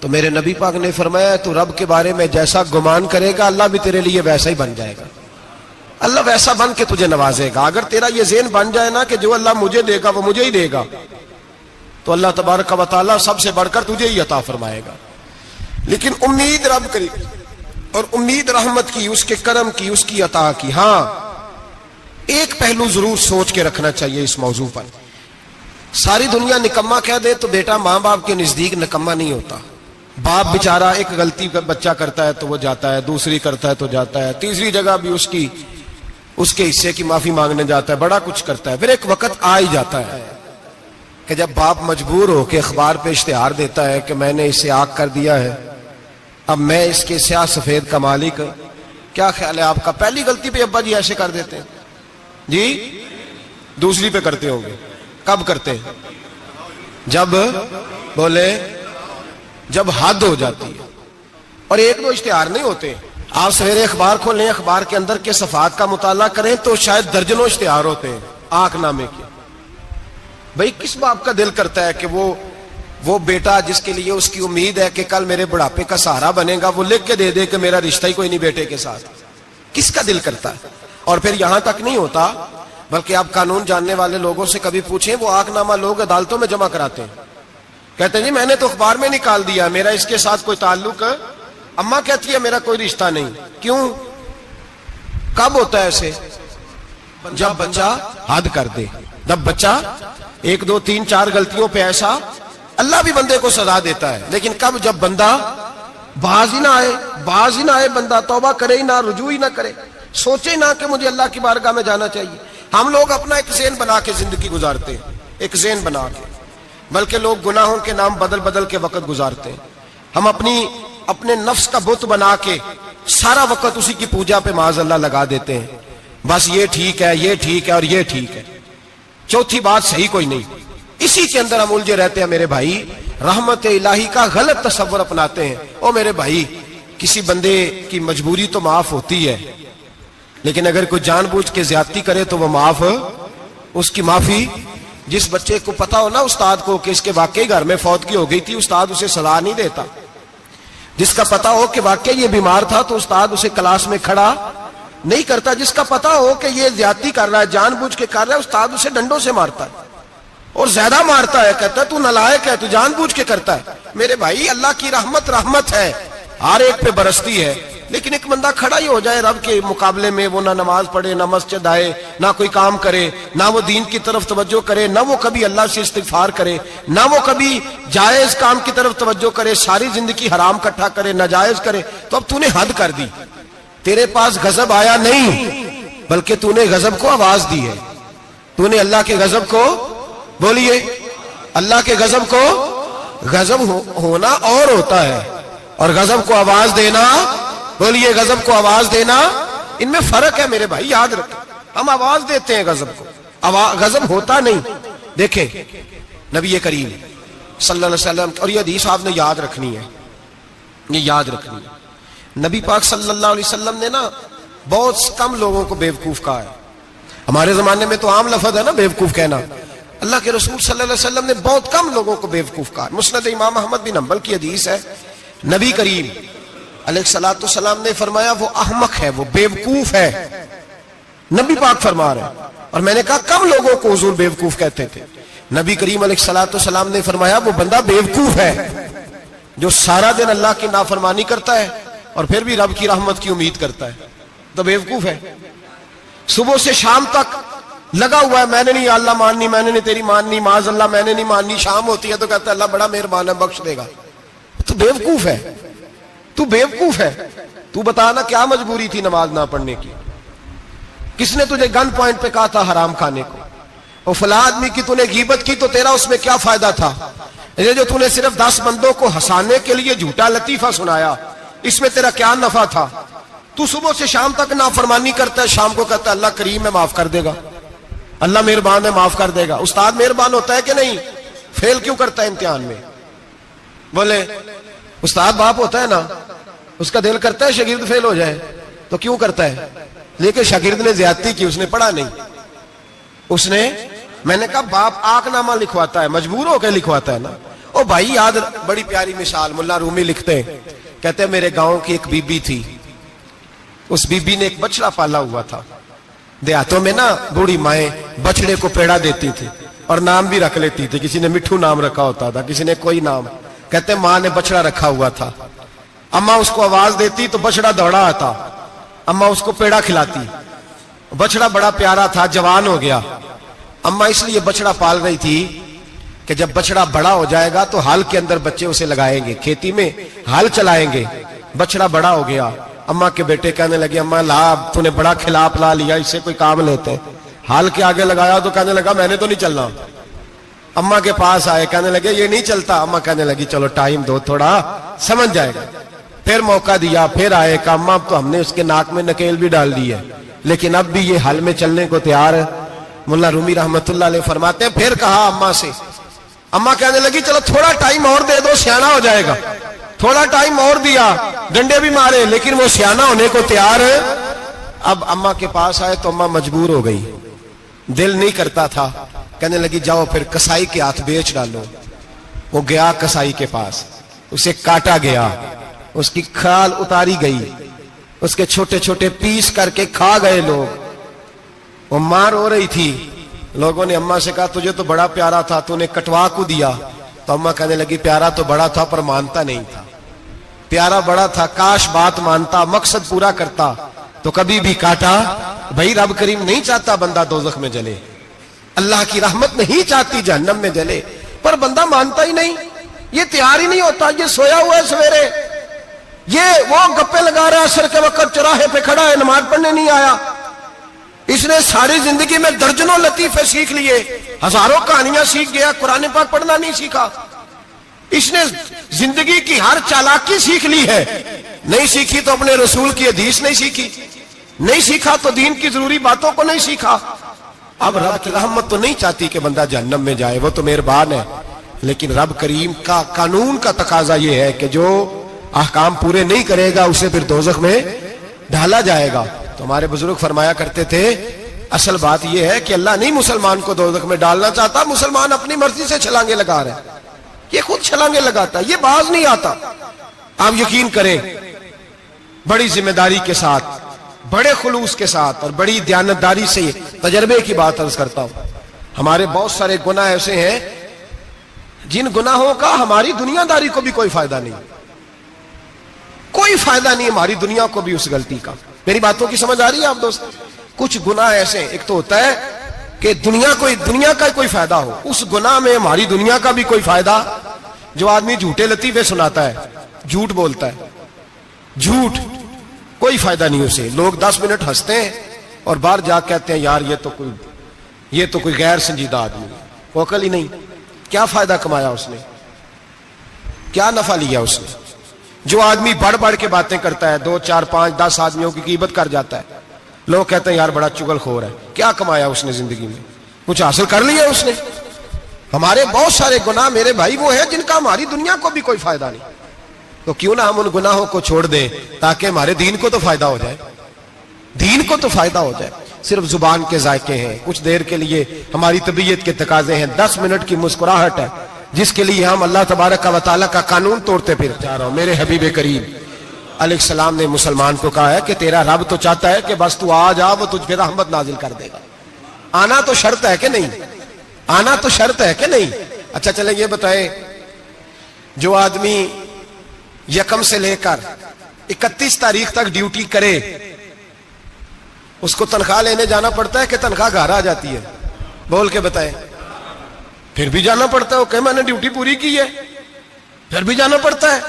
تو میرے نبی پاک نے فرمایا تو رب کے بارے میں جیسا گمان کرے گا اللہ بھی تیرے لیے ویسا ہی بن جائے گا، اللہ ویسا بن کے تجھے نوازے گا۔ اگر تیرا یہ ذہن بن جائے نا کہ جو اللہ مجھے دے گا وہ مجھے ہی دے گا، تو اللہ تبارک و تعالیٰ سب سے بڑھ کر تجھے ہی عطا فرمائے گا۔ لیکن امید رب کری اور امید رحمت کی، اس کے کرم کی، اس کی عطا کی۔ ہاں ایک پہلو ضرور سوچ کے رکھنا چاہیے اس موضوع پر، ساری دنیا نکما کہہ دے تو بیٹا ماں باپ کے نزدیک نکما نہیں ہوتا۔ باپ بیچارہ ایک غلطی بچہ کرتا ہے تو وہ جاتا ہے، دوسری کرتا ہے تو جاتا ہے، تیسری جگہ بھی اس کے حصے کی معافی مانگنے جاتا ہے، بڑا کچھ کرتا ہے، پھر ایک وقت آ ہی جاتا ہے کہ جب باپ مجبور ہو کے اخبار پہ اشتہار دیتا ہے کہ میں نے اسے آگ کر دیا ہے، اب میں اس کے سیاہ سفید کا مالک۔ کیا خیال ہے آپ کا؟ پہلی غلطی پہ ابا جی ایسے کر دیتے ہیں جی، دوسری پہ کرتے ہوں گے، کب کرتے ہیں؟ جب بولے جب حد ہو جاتی ہے۔ اور ایک دو اشتہار نہیں ہوتے، آپ سویرے اخبار کھولیں، اخبار کے اندر کے صفحات کا مطالعہ کریں تو شاید درجنوں اشتہار ہوتے ہیں آنکھ نامے کے۔ بھئی کس باپ کا دل کرتا ہے کہ وہ بیٹا جس کے لیے اس کی امید ہے کہ کل میرے بڑھاپے کا سہارا بنے گا، وہ لکھ کے دے دے کہ میرا رشتہ ہی کوئی نہیں بیٹے کے ساتھ؟ کس کا دل کرتا ہے؟ اور پھر یہاں تک نہیں ہوتا، بلکہ آپ قانون جاننے والے لوگوں سے کبھی پوچھیں، وہ آنکھ نامہ لوگ عدالتوں میں جمع کراتے ہیں، کہتے ہیں جی میں نے تو اخبار میں نکال دیا، میرا اس کے ساتھ کوئی تعلق، اماں کہتی ہے میرا کوئی رشتہ نہیں۔ کیوں؟ کب ہوتا ہے ایسے؟ جب بچہ حد کر دے، جب بچہ ایک دو تین چار غلطیوں پہ ایسا، اللہ بھی بندے کو سزا دیتا ہے، لیکن کب؟ جب بندہ باز ہی نہ آئے بندہ، توبہ کرے ہی نہ، رجوع ہی نہ کرے، سوچے نہ کہ مجھے اللہ کی بارگاہ میں جانا چاہیے۔ ہم لوگ اپنا ایک ذہن بنا کے زندگی گزارتے ہیں، ایک ذہن بنا کے، بلکہ لوگ گناہوں کے نام بدل کے وقت گزارتے ہیں۔ ہم اپنے نفس کا بت بنا کے سارا وقت اسی کی پوجا پہ معاذ اللہ لگا دیتے ہیں، بس یہ ٹھیک ہے، یہ ٹھیک ہے اور یہ ٹھیک ہے، چوتھی بات صحیح کوئی نہیں۔ اسی کے اندر ہم الجھے رہتے ہیں میرے بھائی، رحمت الہی کا غلط تصور اپناتے ہیں۔ او میرے بھائی، کسی بندے کی مجبوری تو معاف ہوتی ہے، لیکن اگر کوئی جان بوجھ کے زیادتی کرے تو وہ معاف، اس کی معافی، جس بچے کو پتا ہو نا استاد کو کہ اس کے واقعی گھر میں فوتگی ہو گئی تھی، استاد اسے سزا نہیں دیتا۔ جس کا پتا ہو کہ واقعی یہ بیمار تھا تو استاد اسے کلاس میں کھڑا نہیں کرتا۔ جس کا پتا ہو کہ یہ زیادتی کر رہا ہے، جان بوجھ کے کر رہا ہے، استاد اسے ڈنڈوں سے مارتا ہے اور زیادہ مارتا ہے، کہتا ہے تو نالائق ہے، تو جان بوجھ کے کرتا ہے۔ میرے بھائی اللہ کی رحمت ہے، ہر ایک پہ برستی ہے، لیکن ایک بندہ کھڑا ہی ہو جائے رب کے مقابلے میں، وہ نہ نماز پڑھے، نہ مسجد آئے، نہ کوئی کام کرے، نہ وہ دین کی طرف توجہ کرے، نہ وہ کبھی اللہ سے استغفار کرے، نہ وہ کبھی جائز کام کی طرف توجہ کرے، ساری زندگی حرام کٹھا کرے، ناجائز کرے، تو اب تو نے حد کر دی۔ تیرے پاس غضب آیا نہیں، بلکہ تو نے غضب کو آواز دی ہے۔ تو نے اللہ کے غضب کو، بولیے، اللہ کے غضب کو، غضب ہونا اور ہوتا ہے اور غضب کو آواز دینا، بولیے، غضب کو آواز دینا، ان میں فرق ہے میرے بھائی، یاد رکھیں۔ ہم آواز دیتے ہیں غضب کو، غضب ہوتا نہیں۔ دیکھیں نبی کریم صلی اللہ علیہ وسلم، اور یہ حدیث آپ نے یاد رکھنی ہے، یہ یاد رکھنی ہے۔ نبی پاک صلی اللہ علیہ وسلم نے نا بہت کم لوگوں کو بیوقوف کہا ہے۔ ہمارے زمانے میں تو عام لفظ ہے نا بیوقوف کہنا، اللہ کے رسول صلی اللہ علیہ وسلم نے بہت کم لوگوں کو بیوقوف کہا۔ مسند امام احمد بن حنبل کی حدیث ہے، نبی کریم علیہ الصلوۃ والسلام نے فرمایا وہ احمق ہے، وہ بیوقوف ہے، نبی پاک فرما رہے ہیں۔ اور میں نے کہا کم لوگوں کو حضور بیوقوف کہتے تھے؟ نبی کریم علیہ الصلوۃ والسلام نے فرمایا وہ بندہ بیوقوف ہے جو سارا دن اللہ کی نافرمانی کرتا ہے اور پھر بھی رب کی رحمت کی امید کرتا ہے، تو بیوقوف ہے۔ صبح سے شام تک لگا ہوا ہے، میں نے نہیں اللہ ماننی، میں نے نہیں تیری ماننی، معاذ اللہ میں نے نہیں ماننی، شام ہوتی ہے تو کہتا ہے اللہ بڑا مہربان ہے بخش دے گا، تو بیوقوف ہے، تو بیوقوف ہے۔ تو بتانا کیا مجبوری تھی نماز نہ پڑھنے کی؟ کس نے تجھے گن پوائنٹ پہ کہا تھا حرام کھانے کو؟ اور فلاں آدمی کی تو نے غیبت کی تو تیرا اس میں کیا فائدہ تھا؟ یہ جو تو نے صرف 10 بندوں کو ہنسانے کے لیے جھوٹا لطیفہ سنایا، اس میں تیرا کیا نفع تھا؟ تو صبح سے شام تک نافرمانی کرتا ہے، شام کو کہتا ہے اللہ کریم ہے معاف کر دے گا، اللہ مہربان ہے معاف کر دے گا۔ استاد مہربان ہوتا ہے کہ نہیں؟ فیل کیوں کرتا ہے امتحان میں؟ بولے استاد باپ ہوتا ہے نا، اس کا دل کرتا ہے شاگرد فیل ہو جائے، تو کیوں کرتا ہے؟ لیکن شاگرد نے زیادتی کی، اس نے پڑھا نہیں، اس نے، میں نے کہا باپ آنکھ نامہ لکھواتا ہے، مجبور ہو کے لکھواتا ہے نا، اور او بھائی یاد، بڑی پیاری مثال ملا رومی لکھتے ہیں، کہتے ہیں میرے گاؤں کی ایک بی بی تھی، اس بی بی نے ایک بچڑا پالا ہوا تھا۔ دیہاتوں میں نا بوڑھی مائیں بچڑے کو پیڑا دیتی تھی اور نام بھی رکھ لیتی تھی، کسی نے مٹھو نام رکھا ہوتا تھا، کسی نے کوئی نام۔ کہتے ہیں ماں نے بچڑا رکھا ہوا تھا، اماں اس کو آواز دیتی تو بچڑا دوڑا آتا، اماں اس کو پیڑا کھلاتی، بچڑا بڑا پیارا تھا، جوان ہو گیا۔ اماں اس لیے بچڑا پال رہی تھی کہ جب بچڑا بڑا ہو جائے گا تو ہل کے اندر بچے اسے لگائیں گے، کھیتی میں ہل چلائیں گے۔ بچڑا بڑا ہو گیا، اماں کے بیٹے کہنے لگے اماں لا، تو نے بڑا کھلا پلا لیا، اس سے کوئی کام لیتے ہیں۔ ہل کے آگے لگایا تو کہنے لگا میں نے تو نہیں چلنا۔ اماں کے پاس آئے، کہنے لگے یہ نہیں چلتا۔ اماں کہنے لگی چلو ٹائم دو تھوڑا، سمجھ جائے گا۔ پھر موقع دیا، پھر آئے، کہا اماں تو ہم نے اس کے ناک میں نکیل بھی ڈال دی ہے لیکن اب بھی یہ ہل میں چلنے کو تیار ہے۔ ملا رومی رحمت اللہ علیہ فرماتے ہیں پھر کہا اماں سے، اماں کہنے لگی چلو تھوڑا ٹائم اور دے دو، سیانا ہو جائے گا۔ تھوڑا ٹائم اور دیا، ڈنڈے بھی مارے لیکن وہ سیانا ہونے کو تیار ہے۔ اب اماں کے پاس آئے تو اماں مجبور ہو گئی، دل نہیں کرتا تھا، کہنے لگی جاؤ پھر کسائی کے ہاتھ بیچ ڈالو۔ وہ گیا کسائی کے پاس، اسے کاٹا گیا، اس کی کھال اتاری گئی، اس کے چھوٹے چھوٹے پیس کر کے کھا گئے لوگ۔ وہ ماں رو رہی تھی، لوگوں نے اماں سے کہا تجھے تو بڑا پیارا تھا، تو نے کٹوا کو دیا۔ تو اماں کہنے لگی پیارا تو بڑا تھا پر مانتا نہیں تھا، پیارا بڑا تھا، کاش بات مانتا، مقصد پورا کرتا تو کبھی بھی کاٹا۔ بھائی رب کریم نہیں چاہتا بندہ دوزخ میں جلے، اللہ کی رحمت نہیں چاہتی جہنم میں جلے، پر بندہ مانتا ہی نہیں، یہ تیار ہی نہیں ہوتا۔ یہ سویا ہوا ہے سویرے، یہ وہ گپے لگا رہا ہے عصر کے وقت، چوراہے پہ کھڑا ہے، نماز پڑھنے نہیں آیا۔ اس نے ساری زندگی میں درجنوں لطیفے سیکھ لیے، ہزاروں کہانیاں سیکھ گیا، قرآن پاک پڑھنا نہیں سیکھا۔ اس نے زندگی کی ہر چالاکی سیکھ لی ہے، نہیں سیکھی تو اپنے رسول کی حدیث نہیں سیکھی، نہیں سیکھا تو دین کی ضروری باتوں کو نہیں سیکھا۔ اب رب کی رحمت تو نہیں چاہتی کہ بندہ جہنم میں جائے، وہ تو مہربان ہے، لیکن رب کریم کا قانون کا تقاضا یہ ہے کہ جو احکام پورے نہیں کرے گا اسے پھر دوزخ میں ڈالا جائے گا۔ تو ہمارے بزرگ فرمایا کرتے تھے اصل بات یہ ہے کہ اللہ نہیں مسلمان کو دوزخ میں ڈالنا چاہتا، مسلمان اپنی مرضی سے چھلانگے لگا رہے ہیں، یہ خود چھلانگے لگاتا ہے، یہ باز نہیں آتا۔ آپ یقین کریں بڑی ذمہ داری کے ساتھ، بڑے خلوص کے ساتھ اور بڑی دیانتداری سے تجربے کی بات عرض کرتا ہوں، ہمارے بہت سارے گناہ ایسے ہیں جن گناہوں کا ہماری دنیا داری کو بھی کوئی فائدہ نہیں، کوئی فائدہ نہیں ہماری دنیا کو بھی اس غلطی کا۔ میری باتوں کی سمجھ آ رہی ہے آپ دوست؟ کچھ گناہ ایسے ہیں، ایک تو ہوتا ہے کہ دنیا کا کوئی فائدہ ہو، اس گناہ میں ہماری دنیا کا بھی کوئی فائدہ۔ جو آدمی جھوٹے لطیفے سناتا ہے، جھوٹ بولتا ہے، جھوٹ کوئی فائدہ نہیں اسے، لوگ 10 منٹ ہنستے ہیں اور باہر جا کہتے ہیں یار یہ تو کوئی غیر سنجیدہ آدمی، وہ عقل ہی نہیں، کیا فائدہ کمایا اس نے، کیا نفع لیا اس نے۔ جو آدمی بڑھ بڑھ کے باتیں کرتا ہے، 2 4 5 10 آدمیوں کی غیبت کر جاتا ہے، لوگ کہتے ہیں یار بڑا چغل خور ہے، کیا کمایا اس نے زندگی میں، کچھ حاصل کر لیا اس نے۔ ہمارے بہت سارے گناہ میرے بھائی وہ ہیں جن کا ہماری دنیا کو بھی کوئی فائدہ نہیں، تو کیوں نہ ہم ان گناہوں کو چھوڑ دیں تاکہ ہمارے دین کو تو فائدہ ہو جائے، دین کو تو فائدہ ہو جائے۔ صرف زبان کے ذائقے ہیں، کچھ دیر کے لیے ہماری طبیعت کے تقاضے ہیں، 10 منٹ کی مسکراہٹ ہے جس کے لیے ہم اللہ تبارک و تعالیٰ کا قانون توڑتے پھر جا رہا ہوں۔ میرے حبیب کریم علیہ السلام نے مسلمان کو کہا ہے کہ تیرا رب تو چاہتا ہے کہ بس تو آ جا، وہ تجھ پہ رحمت نازل کر دے گا۔ آنا تو شرط ہے کہ نہیں؟ آنا تو شرط ہے کہ نہیں؟ اچھا چلیں یہ بتائیں، جو آدمی 1 سے لے کر 31 تاریخ تک ڈیوٹی کرے اس کو تنخواہ لینے جانا پڑتا ہے کہ تنخواہ گھر آ جاتی ہے؟ بول کے بتائیں۔ پھر بھی جانا پڑتا ہے، وہ کہ میں نے ڈیوٹی پوری کی ہے، پھر بھی جانا پڑتا ہے۔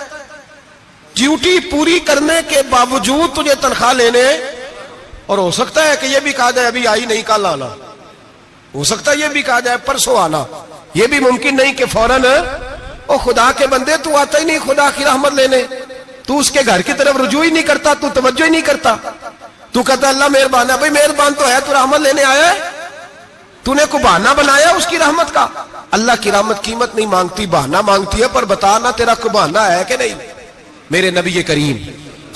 ڈیوٹی پوری کرنے کے باوجود تجھے تنخواہ لینے، اور ہو سکتا ہے کہ یہ بھی کہا جائے ابھی آئی نہیں کل آنا، ہو سکتا ہے یہ بھی کہا جائے پرسوں آنا، یہ بھی ممکن نہیں کہ فوراً او خدا کے بندے تو آتا ہی نہیں خدا کی رحمت لینے، تو اس کے گھر کی طرف رجوع ہی نہیں کرتا، تو توجہ ہی نہیں کرتا، تو کہتا اللہ مہربان ہے۔ بھائی مہربان تو ہے، تو رحمت لینے آیا ہے، تو نے کو بہانہ بنایا اس کی رحمت کا؟ اللہ کی رحمت قیمت نہیں مانگتی، بہانہ مانگتی ہے، پر بتا نا تیرا کو بہانہ ہے کہ نہیں؟ میرے نبی کریم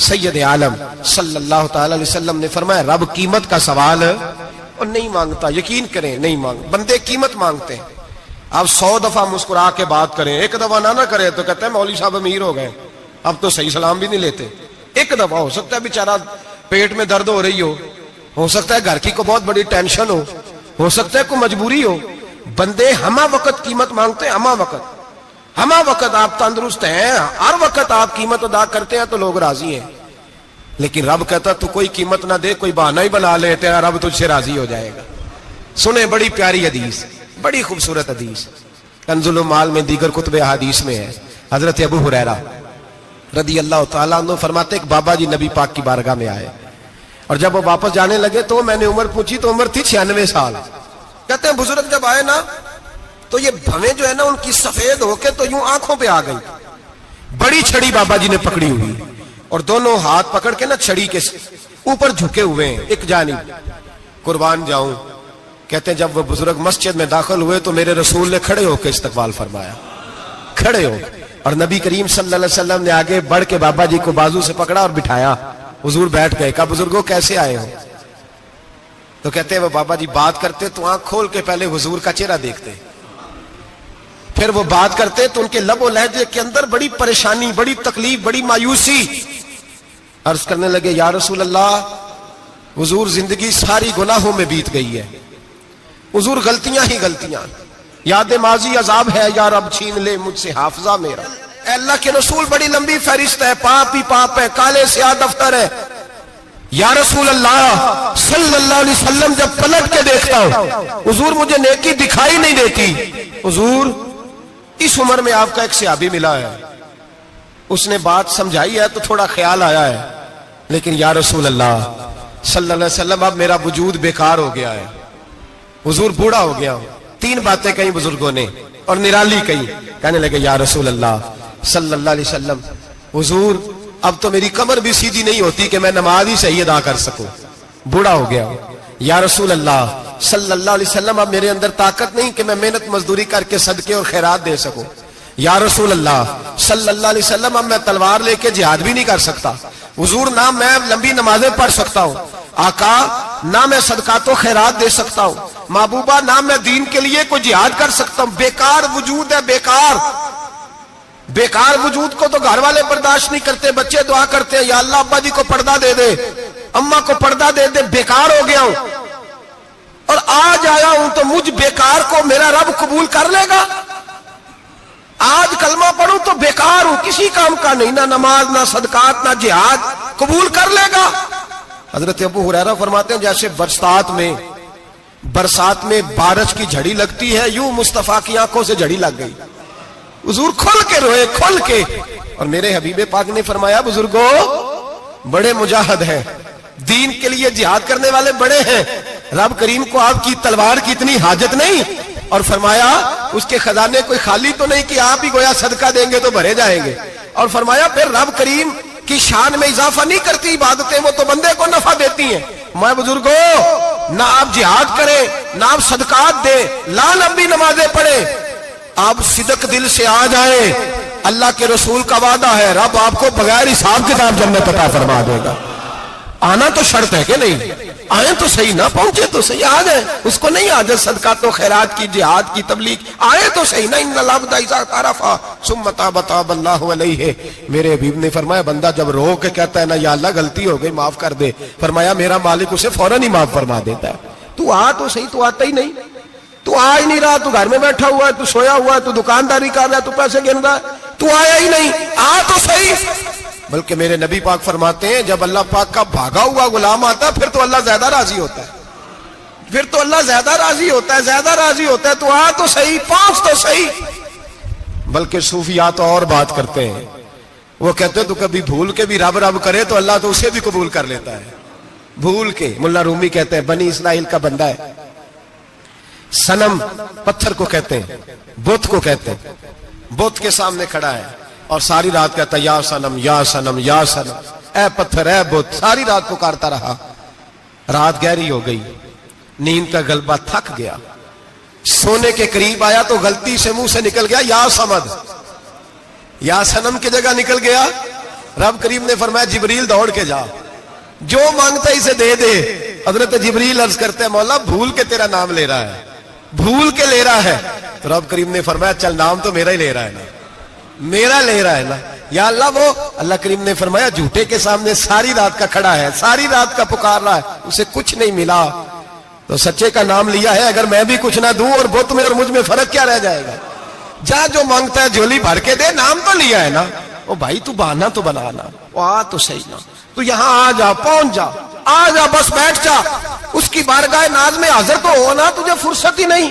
سید عالم صلی اللہ تعالی علیہ وسلم نے فرمایا رب قیمت کا سوال اور نہیں مانگتا، یقین کریں نہیں مانگ، بندے قیمت مانگتے ہیں، آپ 100 دفعہ مسکرا کے بات کریں، ایک دفعہ نہ کریں تو کہتے ہیں مولوی صاحب امیر ہو گئے، اب تو صحیح سلام بھی نہیں لیتے۔ ایک دفعہ ہو سکتا ہے بیچارہ پیٹ میں درد ہو رہی ہو سکتا ہے گھر کی کو بہت بڑی ٹینشن ہو سکتا ہے کوئی مجبوری ہو، بندے ہمہ وقت قیمت مانگتے ہیں، ہمہ وقت آپ تندرست ہیں، ہر وقت آپ قیمت ادا کرتے ہیں تو لوگ راضی ہیں۔ لیکن رب کہتا تو کوئی قیمت نہ دے، کوئی بہانہ ہی بنا لے، تیرا رب تجھ سے راضی ہو جائے گا۔ سنیں بڑی پیاری حدیث، بڑی خوبصورت حدیث، کنز المال میں دیگر کتب احادیث میں ہے۔ حضرت ابو ہریرہ رضی اللہ تعالیٰ عنہ فرماتے ایک بابا جی نبی پاک کی بارگاہ میں آئے، اور جب وہ واپس جانے لگے تو میں نے عمر پوچھی تو عمر تھی 96 سال۔ کہتے ہیں بزرگ جب آئے نا تو یہ بھویں جو ہے نا ان کی سفید ہو کے تو یوں آنکھوں پہ آ گئی، بڑی چھڑی بابا جی نے پکڑی ہوئی اور دونوں ہاتھ پکڑ کے نا چھڑی کے اوپر جھکے ہوئے ہیں ایک جانب، قربان جاؤں۔ کہتے ہیں جب وہ بزرگ مسجد میں داخل ہوئے تو میرے رسول نے کھڑے ہو کے استقبال فرمایا، کھڑے ہو، اور نبی کریم صلی اللہ علیہ وسلم نے آگے بڑھ کے بابا جی کو بازو سے پکڑا اور بٹھایا۔ حضور بیٹھ گئے، کہا بزرگوں کیسے آئے ہو؟ تو کہتے ہیں وہ بابا جی بات کرتے تو آنکھ کھول کے پہلے حضور کا چہرہ دیکھتے، پھر وہ بات کرتے تو ان کے لب و لہجے کے اندر بڑی پریشانی، بڑی تکلیف، بڑی مایوسی۔ عرض کرنے لگے یا رسول اللہ، حضور زندگی ساری گناہوں میں بیت گئی ہے، حضور غلطیاں ہی غلطیاں، یاد ماضی عذاب ہے، یا رب چھین لے مجھ سے حافظہ میرا۔ اے اللہ کے رسول بڑی لمبی فہرست ہے، پاپ ہی پاپ ہے، کالے سیاہ دفتر ہے۔ یا رسول اللہ صلی اللہ علیہ وسلم جب پلٹ کے دیکھتا ہوں حضور مجھے نیکی دکھائی نہیں دیتی۔ حضور اس عمر میں آپ کا ایک صحابی ملا ہے، اس نے بات سمجھائی ہے تو تھوڑا خیال آیا ہے، لیکن یا رسول اللہ صلی اللہ علیہ وسلم اب میرا وجود بیکار ہو گیا ہے، حضور بوڑھا ہو گیا ہوں۔ 3 باتیں کہیں بزرگوں نے اور نرالی کہیں، کہنے لگے یا رسول اللہ صلی اللہ علیہ وسلم، حضور اب تو میری کمر بھی سیدھی نہیں ہوتی کہ میں نماز ہی صحیح ادا کر سکوں، بوڑھا ہو گیا ہوں۔ یا رسول اللہ صلی اللہ علیہ وسلم اب میرے اندر طاقت نہیں کہ میں محنت مزدوری کر کے صدقے اور خیرات دے سکوں۔ یا رسول اللہ صلی اللہ علیہ وسلم اب میں تلوار لے کے جہاد بھی نہیں کر سکتا، حضور نہ میں لمبی نمازیں پڑھ سکتا ہوں، آقا نہ میں صدقات و خیرات دے سکتا ہوں، محبوبہ نہ میں دین کے لیے کوئی جہاد کر سکتا ہوں، بیکار وجود ہے، بیکار وجود کو تو گھر والے برداشت نہیں کرتے، بچے دعا کرتے ہیں یا اللہ ابا جی کو پردہ دے دے، اماں کو پردہ دے دے، بیکار ہو گیا ہوں، اور آج آیا ہوں تو مجھ بیکار کو میرا رب قبول کر لے گا؟ آج کلمہ پڑھوں تو بیکار ہوں، کسی کام کا نہیں، نہ نماز نہ صدقات نہ جہاد، قبول کر لے گا؟ حضرت ابو ہریرہ فرماتے ہیں جیسے برسات میں بارش کی جھڑی لگتی ہے، یوں مصطفیٰ کی آنکھوں سے جھڑی لگ گئی، حضور کھل کے روئے، کھل کے۔ اور میرے حبیب پاک نے فرمایا بزرگوں بڑے مجاہد ہیں، دین کے لیے جہاد کرنے والے بڑے ہیں، رب کریم کو آپ کی تلوار کی اتنی حاجت نہیں، اور فرمایا اس کے خزانے کوئی خالی تو نہیں کہ آپ ہی گویا صدقہ دیں گے تو بھرے جائیں گے، اور فرمایا پھر رب کریم کی شان میں اضافہ نہیں کرتی عبادتیں، وہ تو بندے کو نفع دیتی ہیں۔ میں بزرگوں نہ آپ جہاد کریں نہ آپ صدقات دیں، لا لمبی نمازیں پڑھیں، آپ صدق دل سے آ جائیں، اللہ کے رسول کا وعدہ ہے رب آپ کو بغیر حساب کتاب جنت عطا فرما دے گا۔ آنا تو شرط ہے کہ نہیں؟ آئیں تو صحیح، نہ پہنچے تو صحیح، آ جائیں، اس کو نہیں آجت صدقات و خیرات کی، جہاد کی، تبلیغ، آئے تو صحیح، نہ ان العبد اذا اعترف ثم تاب تاب اللہ علیہ۔ میرے حبیب نے فرمایا بندہ جب رو کے کہتا ہے نا یا اللہ غلطی ہو گئی معاف کر دے، فرمایا میرا مالک اسے فوراً ہی معاف فرما دیتا ہے۔ تو آ تو صحیح، تو آتا ہی نہیں، تو آ ہی نہیں رہا، تو گھر میں بیٹھا ہوا ہے، تو سویا ہوا ہے، تو دکانداری کر رہا ہے، تو پیسے گن رہا ہے، تو آیا ہی نہیں، آ تو صحیح۔ بلکہ میرے نبی پاک فرماتے ہیں جب اللہ پاک کا بھاگا ہوا غلام آتا ہے پھر تو اللہ زیادہ راضی ہوتا ہے، پھر تو اللہ زیادہ راضی ہوتا ہے، زیادہ راضی ہوتا ہے، تو آ تو صحیح، پہنچ تو صحیح۔ بلکہ صوفیاء تو اور بات کرتے ہیں، وہ کہتے ہیں تو کبھی بھول کے بھی رب رب کرے تو اللہ تو اسے بھی قبول کر لیتا ہے، بھول کے۔ ملا رومی کہتے ہیں بنی اسرائیل کا بندہ ہے، صنم پتھر کو کہتے ہیں، بت کو کہتے ہیں، بت کے سامنے کھڑا ہے اور ساری رات کہتا ہے یا صنم یا صنم یا صنم، اے پتھر اے بت، ساری رات پکارتا رہا۔ رات گہری ہو گئی، نیند کا غلبہ، تھک گیا، سونے کے قریب آیا تو غلطی سے منہ سے نکل گیا یا صمد، یا صنم کی جگہ نکل گیا۔ رب کریم نے فرمایا جبریل دوڑ کے جا، جو مانگتا ہے اسے دے دے۔ حضرت جبریل عرض کرتے ہیں مولا بھول کے تیرا نام لے رہا ہے، بھول کے لے رہا ہے. تو رب کریم نے فرمایا چل نام تو میرا ہی لے رہا ہے نا, میرا لے رہا ہے نا. یا اللہ وہ اللہ کریم نے فرمایا جھوٹے کے سامنے ساری رات کا کھڑا ہے, ساری رات کا پکار رہا ہے, اسے کچھ نہیں ملا تو سچے کا نام لیا ہے. اگر میں بھی کچھ نہ دوں اور بت میں اور مجھ میں فرق کیا رہ جائے گا؟ جا جو مانگتا ہے جھولی بھر کے دے, نام تو لیا ہے نا. او بھائی تو بہانا تو بنانا, وہ آ تو صحیح نا, تو یہاں آ جا, پہنچ جا, آ جا, بس بیٹھ جا, اس کی بارگاہ ناز میں حاضر تو ہونا. تجھے فرصت ہی نہیں.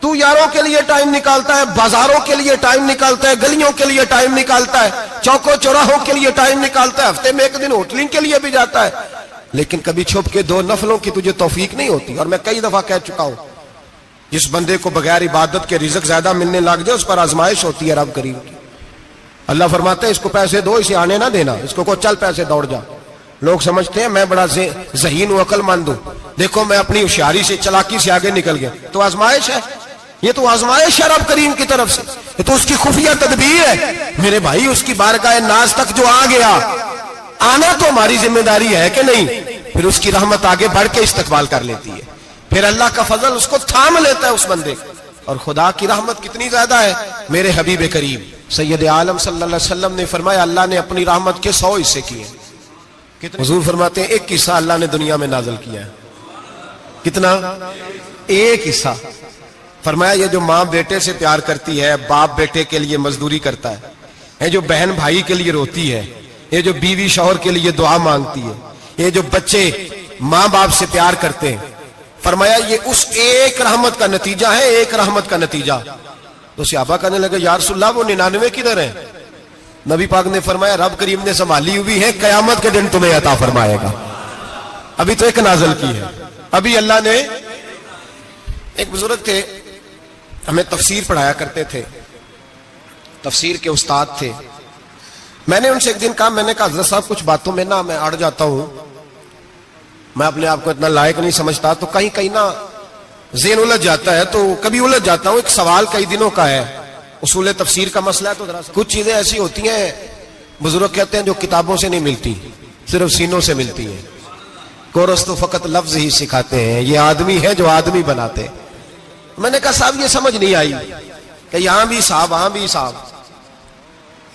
تو یاروں کے لیے ٹائم نکالتا ہے, بازاروں کے لیے ٹائم نکالتا ہے, گلیوں کے لیے ٹائم نکالتا ہے, چوکوں چوراہوں کے لیے ٹائم نکالتا ہے, ہفتے میں ایک دن ہوٹلنگ کے لیے بھی جاتا ہے, لیکن کبھی چھپ کے 2 نفلوں کی تجھے توفیق نہیں ہوتی. اور میں کئی دفعہ کہہ چکا ہوں, جس بندے کو بغیر عبادت کے رزق زیادہ ملنے لگ جائے اس پر آزمائش ہوتی ہے رب کریم کی. اللہ فرماتے ہیں اس کو پیسے دو, اسے آنے نہ دینا, اس کو چل پیسے دوڑ جا. لوگ سمجھتے ہیں میں بڑا ذہین و عقل مند ہوں, دیکھو میں اپنی ہوشیاری سے چلاکی سے آگے نکل گیا. تو آزمائش ہے, یہ تو آزمائش ہے رب کریم کی طرف سے, یہ تو اس کی خفیہ تدبیر ہے. میرے بھائی اس کی بارگاہ ناز تک جو آ گیا, آنا تو ہماری ذمہ داری ہے کہ نہیں, پھر اس کی رحمت آگے بڑھ کے استقبال کر لیتی ہے, پھر اللہ کا فضل اس کو تھام لیتا ہے اس بندے کو. اور خدا کی رحمت کتنی زیادہ ہے. میرے حبیب کریم سید عالم صلی اللہ علیہ وسلم نے فرمایا اللہ نے اپنی رحمت کے 100 حصے کیے. حضور فرماتے ہیں ایک حصہ اللہ نے دنیا میں نازل کیا ہے. کتنا؟ ایک حصہ. فرمایا یہ جو ماں بیٹے سے پیار کرتی ہے, باپ بیٹے کے لیے مزدوری کرتا ہے, جو بہن بھائی کے لیے روتی ہے, یہ جو بیوی شوہر کے لیے دعا مانگتی ہے, یہ جو بچے ماں باپ سے پیار کرتے ہیں, فرمایا یہ اس ایک رحمت کا نتیجہ ہے, ایک رحمت کا نتیجہ. تو صحابہ کہنے لگے یا رسول اللہ وہ 99 کدھر ہیں؟ نبی پاک نے فرمایا رب کریم نے سنبھالی ہوئی ہے, قیامت کے دن تمہیں عطا فرمائے گا. ابھی تو ایک نازل کی ہے. ابھی اللہ نے, ایک بزرگ تھے ہمیں تفسیر پڑھایا کرتے تھے, تفسیر کے استاد تھے. میں نے ان سے ایک دن کہا, میں نے کہا حضرت صاحب کچھ باتوں میں نا میں اڑ جاتا ہوں, میں اپنے آپ کو اتنا لائق نہیں سمجھتا, تو کہیں کہیں نا ذہن الجھ جاتا ہے, تو کبھی الجھ جاتا ہوں. ایک سوال کئی دنوں کا ہے, اصول تفسیر کا مسئلہ ہے, تو ذرا کچھ چیزیں ایسی ہوتی ہیں بزرگ کہتے ہیں جو کتابوں سے نہیں ملتی, صرف سینوں سے ملتی ہیں. کورس تو فقط لفظ ہی سکھاتے ہیں, یہ آدمی ہے جو آدمی بناتے. میں نے کہا صاحب یہ سمجھ نہیں آئی کہ یہاں بھی صاحب وہاں بھی صاحب.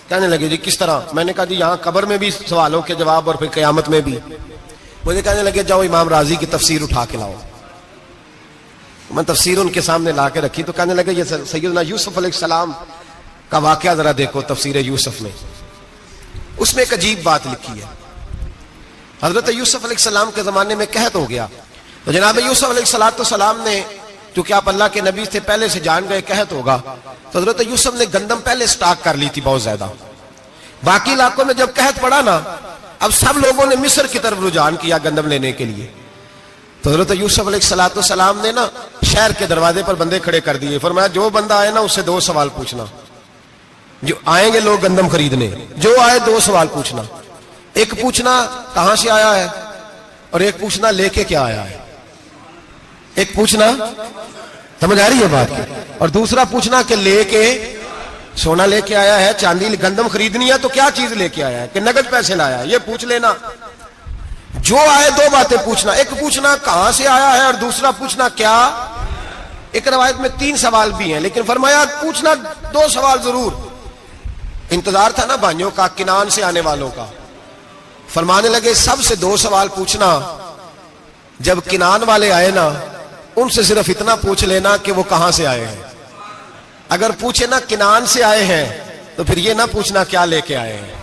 کہنے لگے جی کس طرح؟ میں نے کہا جی یہاں قبر میں بھی سوالوں کے جواب اور پھر قیامت میں بھی. مجھے کہنے لگے جاؤ امام راضی کی تفسیر اٹھا کے لاؤ. میں تفسیر ان کے سامنے لا کے رکھی تو کہنے لگے یہ سیدنا یوسف علیہ السلام کا واقعہ ذرا دیکھو تفسیر یوسف میں, اس میں ایک عجیب بات لکھی ہے. حضرت یوسف علیہ السلام کے زمانے میں قحط ہو گیا, تو جناب یوسف علیہ السلام نے, کیونکہ آپ اللہ کے نبی سے پہلے سے جان گئے قحط ہوگا, تو حضرت یوسف نے گندم پہلے سٹاک کر لی تھی بہت زیادہ. باقی علاقوں میں جب قحط پڑا نا, اب سب لوگوں نے مصر کی طرف رجحان کیا گندم لینے کے لیے. تو حضرت یوسف علیہ السلام نے نا شہر کے دروازے پر بندے کھڑے کر دیے. فرمایا جو بندہ آئے نا اس سے 2 سوال پوچھنا. جو آئیں گے لوگ گندم خریدنے, جو آئے 2 سوال پوچھنا. ایک پوچھنا کہاں سے آیا ہے, اور ایک پوچھنا لے کے کیا آیا ہے. ایک پوچھنا, سمجھ آ رہی ہے بات, اور دوسرا پوچھنا کہ لے کے سونا لے کے آیا ہے, چاندی گندم خریدنی ہے تو کیا چیز لے کے آیا ہے, کہ نقد پیسے لایا ہے, یہ پوچھ لینا. جو آئے 2 باتیں پوچھنا. ایک پوچھنا کہاں سے آیا ہے, اور دوسرا پوچھنا کیا. ایک روایت میں 3 سوال بھی ہیں, لیکن فرمایا پوچھنا 2 سوال ضرور. انتظار تھا نا بھائیوں کا کنان سے آنے والوں کا. فرمانے لگے سب سے 2 سوال پوچھنا, جب کنان والے آئے نا ان سے صرف اتنا پوچھ لینا کہ وہ کہاں سے آئے ہیں. اگر پوچھے نا کنان سے آئے ہیں تو پھر یہ نہ پوچھنا کیا لے کے آئے ہیں,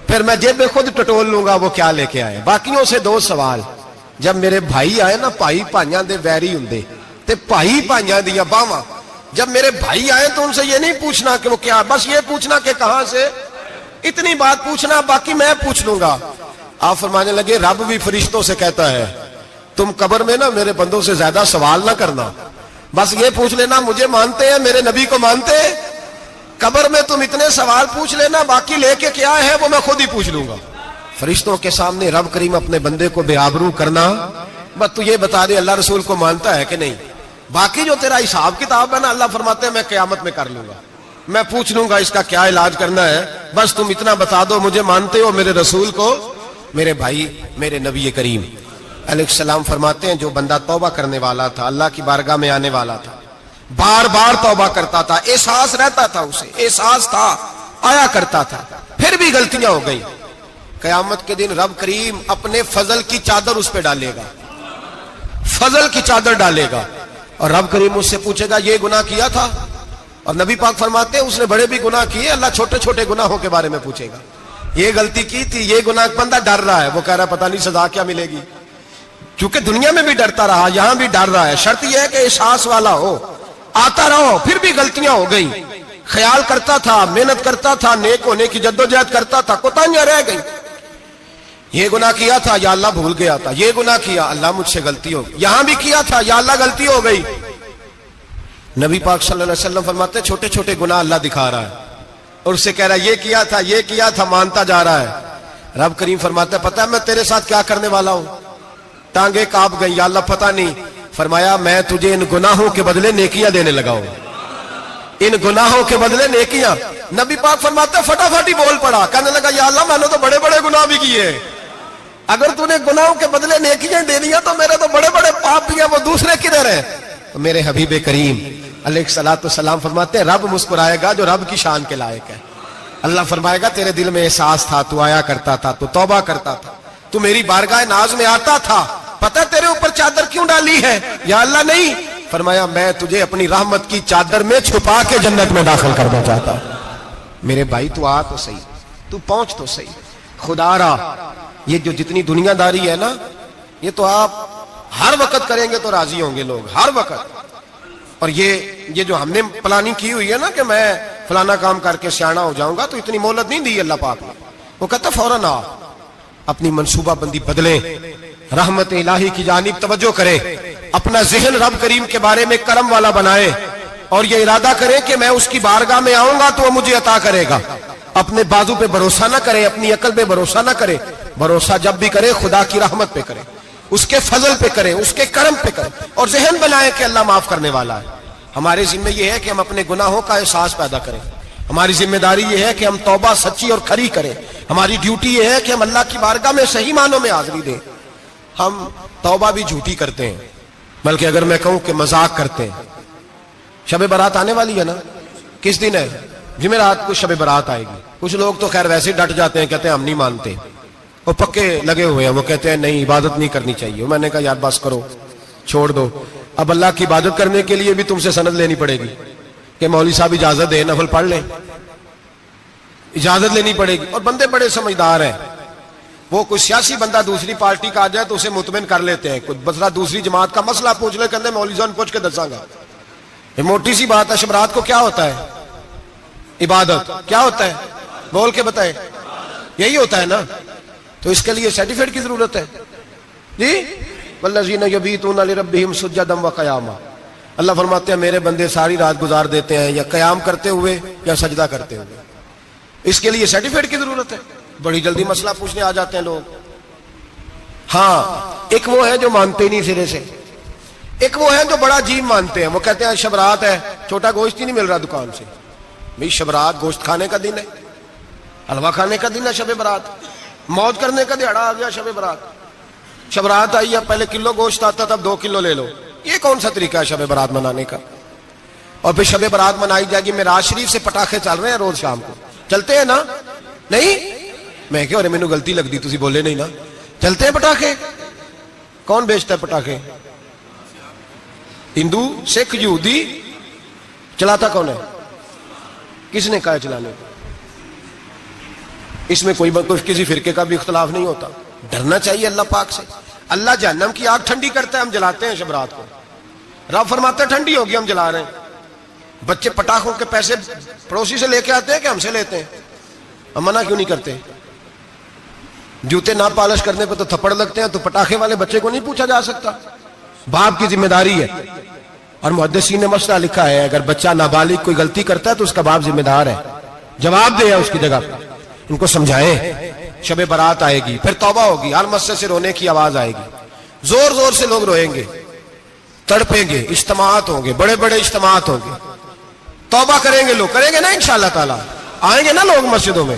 پھر میں جیب میں خود ٹٹول لوں گا وہ کیا لے کے آئے. باقیوں سے 2 سوال. جب میرے بھائی آئے نا, بھائی بھائیاں دے ویری ہوندے تے بھائی بھائیاں دیاں باواں, جب میرے بھائی آئے تو ان سے یہ نہیں پوچھنا کہ وہ کیا, بس یہ پوچھنا کہ کہاں سے, اتنی بات پوچھنا, باقی میں پوچھ لوں گا. آپ فرمانے لگے رب بھی فرشتوں سے کہتا ہے تم قبر میں نا میرے بندوں سے زیادہ سوال نہ کرنا, بس یہ پوچھ لینا مجھے مانتے ہیں, میرے نبی کو مانتے ہیں. قبر میں تم اتنے سوال پوچھ لینا, باقی لے کے کیا ہے وہ میں خود ہی پوچھ لوں گا. فرشتوں کے سامنے رب کریم اپنے بندے کو بے آبرو کرنا, بس تو یہ بتا دے اللہ رسول کو مانتا ہے کہ نہیں. باقی جو تیرا حساب کتاب ہے نا, اللہ فرماتے ہیں میں قیامت میں کر لوں گا, میں پوچھ لوں گا اس کا کیا علاج کرنا ہے, بس تم اتنا بتا دو مجھے مانتے ہو, میرے رسول کو, میرے بھائی, میرے نبی کریم. علیہ السلام فرماتے ہیں جو بندہ توبہ کرنے والا تھا, اللہ کی بارگاہ میں آنے والا تھا, بار بار توبہ کرتا تھا, احساس رہتا تھا, اسے احساس تھا, آیا کرتا تھا, پھر بھی غلطیاں ہو گئی, قیامت کے دن رب کریم اپنے فضل کی چادر اس پہ ڈالے گا, فضل کی چادر ڈالے گا, اور رب کریم اس سے پوچھے گا یہ گناہ کیا تھا؟ اور نبی پاک فرماتے ہیں اس نے بڑے بھی گناہ کیے, اللہ چھوٹے چھوٹے گناہوں کے بارے میں پوچھے گا, یہ غلطی کی تھی, یہ گناہ, بندہ ڈر رہا ہے, وہ کہہ رہا ہے پتہ نہیں سزا کیا ملے گی, کیونکہ دنیا میں بھی ڈرتا رہا, یہاں بھی ڈر رہا ہے. شرط یہ ہے کہ احساس والا ہو, آتا رہو, پھر بھی غلطیاں ہو گئی, خیال کرتا تھا, محنت کرتا تھا, نیک ہونے کی جدوجہد کرتا تھا, کوتاہیاں رہ گئی, یہ گناہ کیا تھا یا اللہ بھول گیا تھا, یہ گناہ کیا اللہ مجھ سے غلطی ہو گئی, یہاں بھی کیا تھا یا اللہ غلطی ہو گئی. نبی پاک صلی اللہ علیہ وسلم فرماتے ہیں چھوٹے چھوٹے گناہ اللہ دکھا رہا ہے, اور اس سے کہہ رہا ہے یہ کیا تھا, مانتا جا رہا ہے. رب کریم فرماتا ہے پتہ ہے میں تیرے ساتھ کیا کرنے والا ہوں؟ ٹانگیں کانپ گئی, یا اللہ پتہ نہیں. فرمایا میں تجھے ان گناہوں کے بدلے نیکیاں دینے لگا ہوں, ان گناہوں کے بدلے نیکیاں. نبی پاک فرماتے ہیں فٹافٹ ہی بول پڑا, کہنے لگا یا اللہ میں نے تو بڑے بڑے گناہ بھی کیے, اگر تو نے گناہوں کے بدلے نیکیاں دے دیا تو میرے تو بڑے بڑے پاپ بھی ہیں, وہ دوسرے کدھر ہیں؟ تو میرے حبیب کریم علیہ الصلوۃ والسلام فرماتے ہیں رب مسکرائے گا جو رب کی شان کے لائق ہے. اللہ فرمائے گا تیرے دل میں احساس تھا, تو آیا کرتا تھا, تو توبہ کرتا تھا, تو میری بارگاہ ناز میں آتا تھا, پتہ تیرے اوپر چادر کیوں ڈالی ہے؟ یا اللہ نہیں. فرمایا میں تجھے اپنی رحمت کی چادر میں چھپا کے جنت میں داخل کرنا چاہتا ہوں. میرے بھائی تو آ تو صحیح, تو پہنچ تو صحیح, خدا را. یہ جو جتنی دنیا داری ہے نا, یہ تو آپ ہر وقت کریں گے تو راضی ہوں گے لوگ, ہر وقت. اور یہ جو ہم نے پلاننگ کی ہوئی ہے نا کہ میں فلانا کام کر کے سیانا ہو جاؤں گا, تو اتنی مہلت نہیں دی اللہ پاک نے. وہ کہتا فوراً آ, اپنی منصوبہ بندی بدلیں, رحمت الہی کی جانب توجہ کریں, اپنا ذہن رب کریم کے بارے میں کرم والا بنائیں, اور یہ ارادہ کریں کہ میں اس کی بارگاہ میں آؤں گا تو وہ مجھے عطا کرے گا. اپنے بازو پہ بھروسہ نہ کرے, اپنی عقل پہ بھروسہ نہ کرے, بھروسہ جب بھی کرے خدا کی رحمت پہ کرے, اس کے فضل پہ کریں, اس کے کرم پہ کریں, اور ذہن بنائیں کہ اللہ معاف کرنے والا ہے. ہمارے ذمہ یہ ہے کہ ہم اپنے گناہوں کا احساس پیدا کریں, ہماری ذمہ داری یہ ہے کہ ہم توبہ سچی اور کھری کریں, ہماری ڈیوٹی یہ ہے کہ ہم اللہ کی بارگاہ میں صحیح معنوں میں حاضری دیں. ہم توبہ بھی جھوٹی کرتے ہیں, بلکہ اگر میں کہوں کہ مذاق کرتے ہیں. شب برات آنے والی ہے نا, کس دن ہے؟ جمعرات کو شب برات آئے گی. کچھ لوگ تو خیر ویسے ڈٹ جاتے ہیں, کہتے ہیں ہم نہیں مانتے, وہ پکے لگے ہوئے ہیں, وہ کہتے ہیں نہیں عبادت نہیں کرنی چاہیے. میں نے کہا یار بس کرو, چھوڑ دو. اب اللہ کی عبادت کرنے کے لیے بھی تم سے سند لینی پڑے گی کہ مولوی صاحب اجازت دیں, نفل پڑھ لیں, اجازت لینی پڑے گی. اور بندے بڑے سمجھدار ہیں, وہ کوئی سیاسی بندہ دوسری پارٹی کا آ جائے تو اسے مطمئن کر لیتے ہیں. کچھ مسئلہ دوسری جماعت کا مسئلہ پوچھ لے, کہتے ہیں مولوی صاحب پوچھ کے دساں گا. یہ موٹی سی بات ہے. شب رات کو کیا ہوتا ہے؟ عبادت. کیا ہوتا ہے؟ بول کے بتائے. یہی ہوتا ہے نا. تو اس کے لیے سرٹیفکیٹ کی ضرورت ہے جی. والذین یبیتون لربہم سجدا وقیاما. اللہ فرماتے ہیں میرے بندے ساری رات گزار دیتے ہیں یا قیام کرتے ہوئے یا سجدہ کرتے ہوئے. اس کے لیے سرٹیفکیٹ کی ضرورت ہے. بڑی جلدی مسئلہ پوچھنے آ جاتے ہیں لوگ. ہاں, ایک وہ ہے جو مانتے ہی نہیں سرے سے, ایک وہ ہے جو بڑا عجیب مانتے ہیں. وہ کہتے ہیں شب رات ہے, چھوٹا گوشت ہی نہیں مل رہا دکان سے. بھئی شب رات گوشت کھانے کا دن ہے, حلوہ کھانے کا دن ہے شب برات, موج کرنے کا دیہڑا آ گیا شب برات. شب رات آئی, اب پہلے کلو گوشت آتا تھا, اب 2 کلو لے لو. یہ کون سا طریقہ ہے شب برات منانے کا؟ اور پھر شب برات منائی جائے گی. معراج شریف سے پٹاخے چل رہے ہیں روز شام کو, چلتے ہیں نا؟ نہیں, میں کہ ارے مینوں غلطی لگدی تسی بولے نہیں نا. چلتے ہیں پٹاخے. کون بیچتا ہے پٹاخے؟ ہندو, سکھ, یہودی. چلاتا کون ہے؟ کس نے کہا چلانے کو؟ اس میں کوئی کسی فرقے کا بھی اختلاف نہیں ہوتا. ڈرنا چاہیے اللہ پاک سے. اللہ جہنم کی آگ ٹھنڈی کرتا ہے, ہم جلاتے ہیں شب رات کو. رب فرماتے ہیں ٹھنڈی ہوگی, ہم جلا رہے ہیں. بچے پٹاخوں کے پیسے پڑوسی سے لے کے آتے ہیں کہ ہم سے لیتے ہیں؟ ہم منع کیوں نہیں کرتے؟ جوتے نہ پالش کرنے پہ تو تھپڑ لگتے ہیں, تو پٹاخے والے بچے کو نہیں پوچھا جا سکتا؟ باپ کی ذمہ داری ہے. اور محدثین نے مسئلہ لکھا ہے, اگر بچہ نابالغ کوئی غلطی کرتا ہے تو اس کا باپ ذمہ دار ہے, جواب دے اس کی جگہ. ان کو سمجھائیں. شب برات آئے گی, پھر توبہ ہوگی, ہر مسجد سے رونے کی آواز آئے گی, زور زور سے لوگ روئیں گے, تڑپیں گے, اجتماعات ہوں گے, بڑے بڑے اجتماعات ہوں گے, توبہ کریں گے لوگ, کریں گے نا انشاءاللہ تعالی. آئیں گے نا لوگ مسجدوں میں,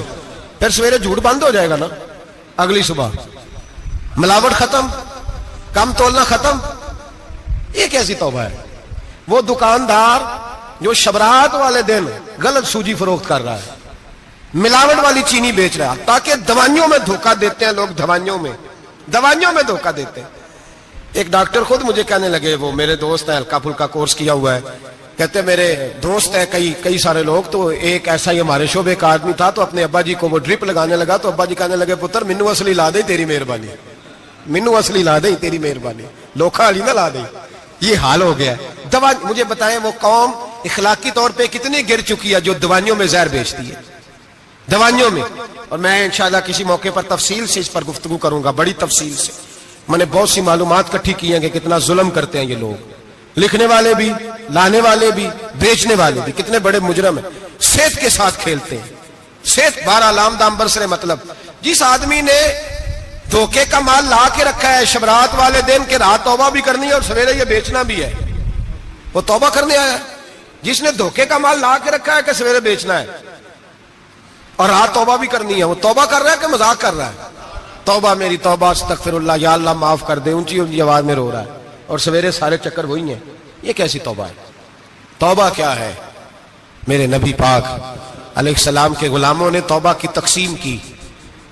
پھر سویرے جھوٹ بند ہو جائے گا نا, اگلی صبح ملاوٹ ختم, کم تولنا ختم. یہ کیسی توبہ ہے؟ وہ دکاندار جو شبرات والے دن غلط سوجی فروخت کر رہا ہے, ملاوٹ والی چینی بیچ رہا ہے, تاکہ دوائیوں میں دھوکہ دیتے ہیں لوگ, دوائیوں میں دھوکہ دیتے ہیں. ایک ڈاکٹر خود مجھے کہنے لگے, وہ میرے دوست ہیں, ہلکا پھلکا کورس کیا ہوا ہے, کہتے میرے دوست ہیں کئی سارے لوگ, تو ایک ایسا ہی ہمارے شعبے کا آدمی تھا, تو اپنے ابا جی کو وہ ڈرپ لگانے لگا, تو ابا جی کہنے لگے پتر مینو اصلی لا دے تیری مہربانی, مینو اصلی لا دے تیری مہربانی, لوکھا علی نہ لا دے. یہ حال ہو گیا ہے. دوا مجھے بتائیں وہ قوم اخلاقی طور پہ کتنی گر چکی ہے جو دوائیوں میں زہر بیچتی ہے, دوائیوں میں. اور میں انشاءاللہ کسی موقع پر تفصیل سے اس پر گفتگو کروں گا, بڑی تفصیل سے. میں نے بہت سی معلومات اکٹھی کی ہیں کہ کتنا ظلم کرتے ہیں یہ لوگ, لکھنے والے بھی, لانے والے بھی, بیچنے والے بھی, کتنے بڑے مجرم ہیں. صحت کے ساتھ کھیلتے ہیں, صحت 12 لام دام برسرے. مطلب جس آدمی نے دھوکے کا مال لا کے رکھا ہے شبرات والے دن کے رات توبہ بھی کرنی ہے اور سویرے یہ بیچنا بھی ہے, وہ توبہ کرنے آیا ہے. جس نے دھوکے کا مال لا کے رکھا ہے کہ سویرے بیچنا ہے اور رات توبہ بھی کرنی ہے, وہ توبہ کر رہا ہے کہ مذاق کر رہا ہے؟ توبہ میری توبہ, استغفر اللہ, یا اللہ معاف کر دے, اونچی اونچی آواز میں رو رہا ہے, اور سویرے سارے چکر وہی ہیں. یہ کیسی توبہ ہے؟ توبہ کیا ہے؟ میرے نبی پاک علیہ السلام کے غلاموں نے توبہ کی تقسیم کی.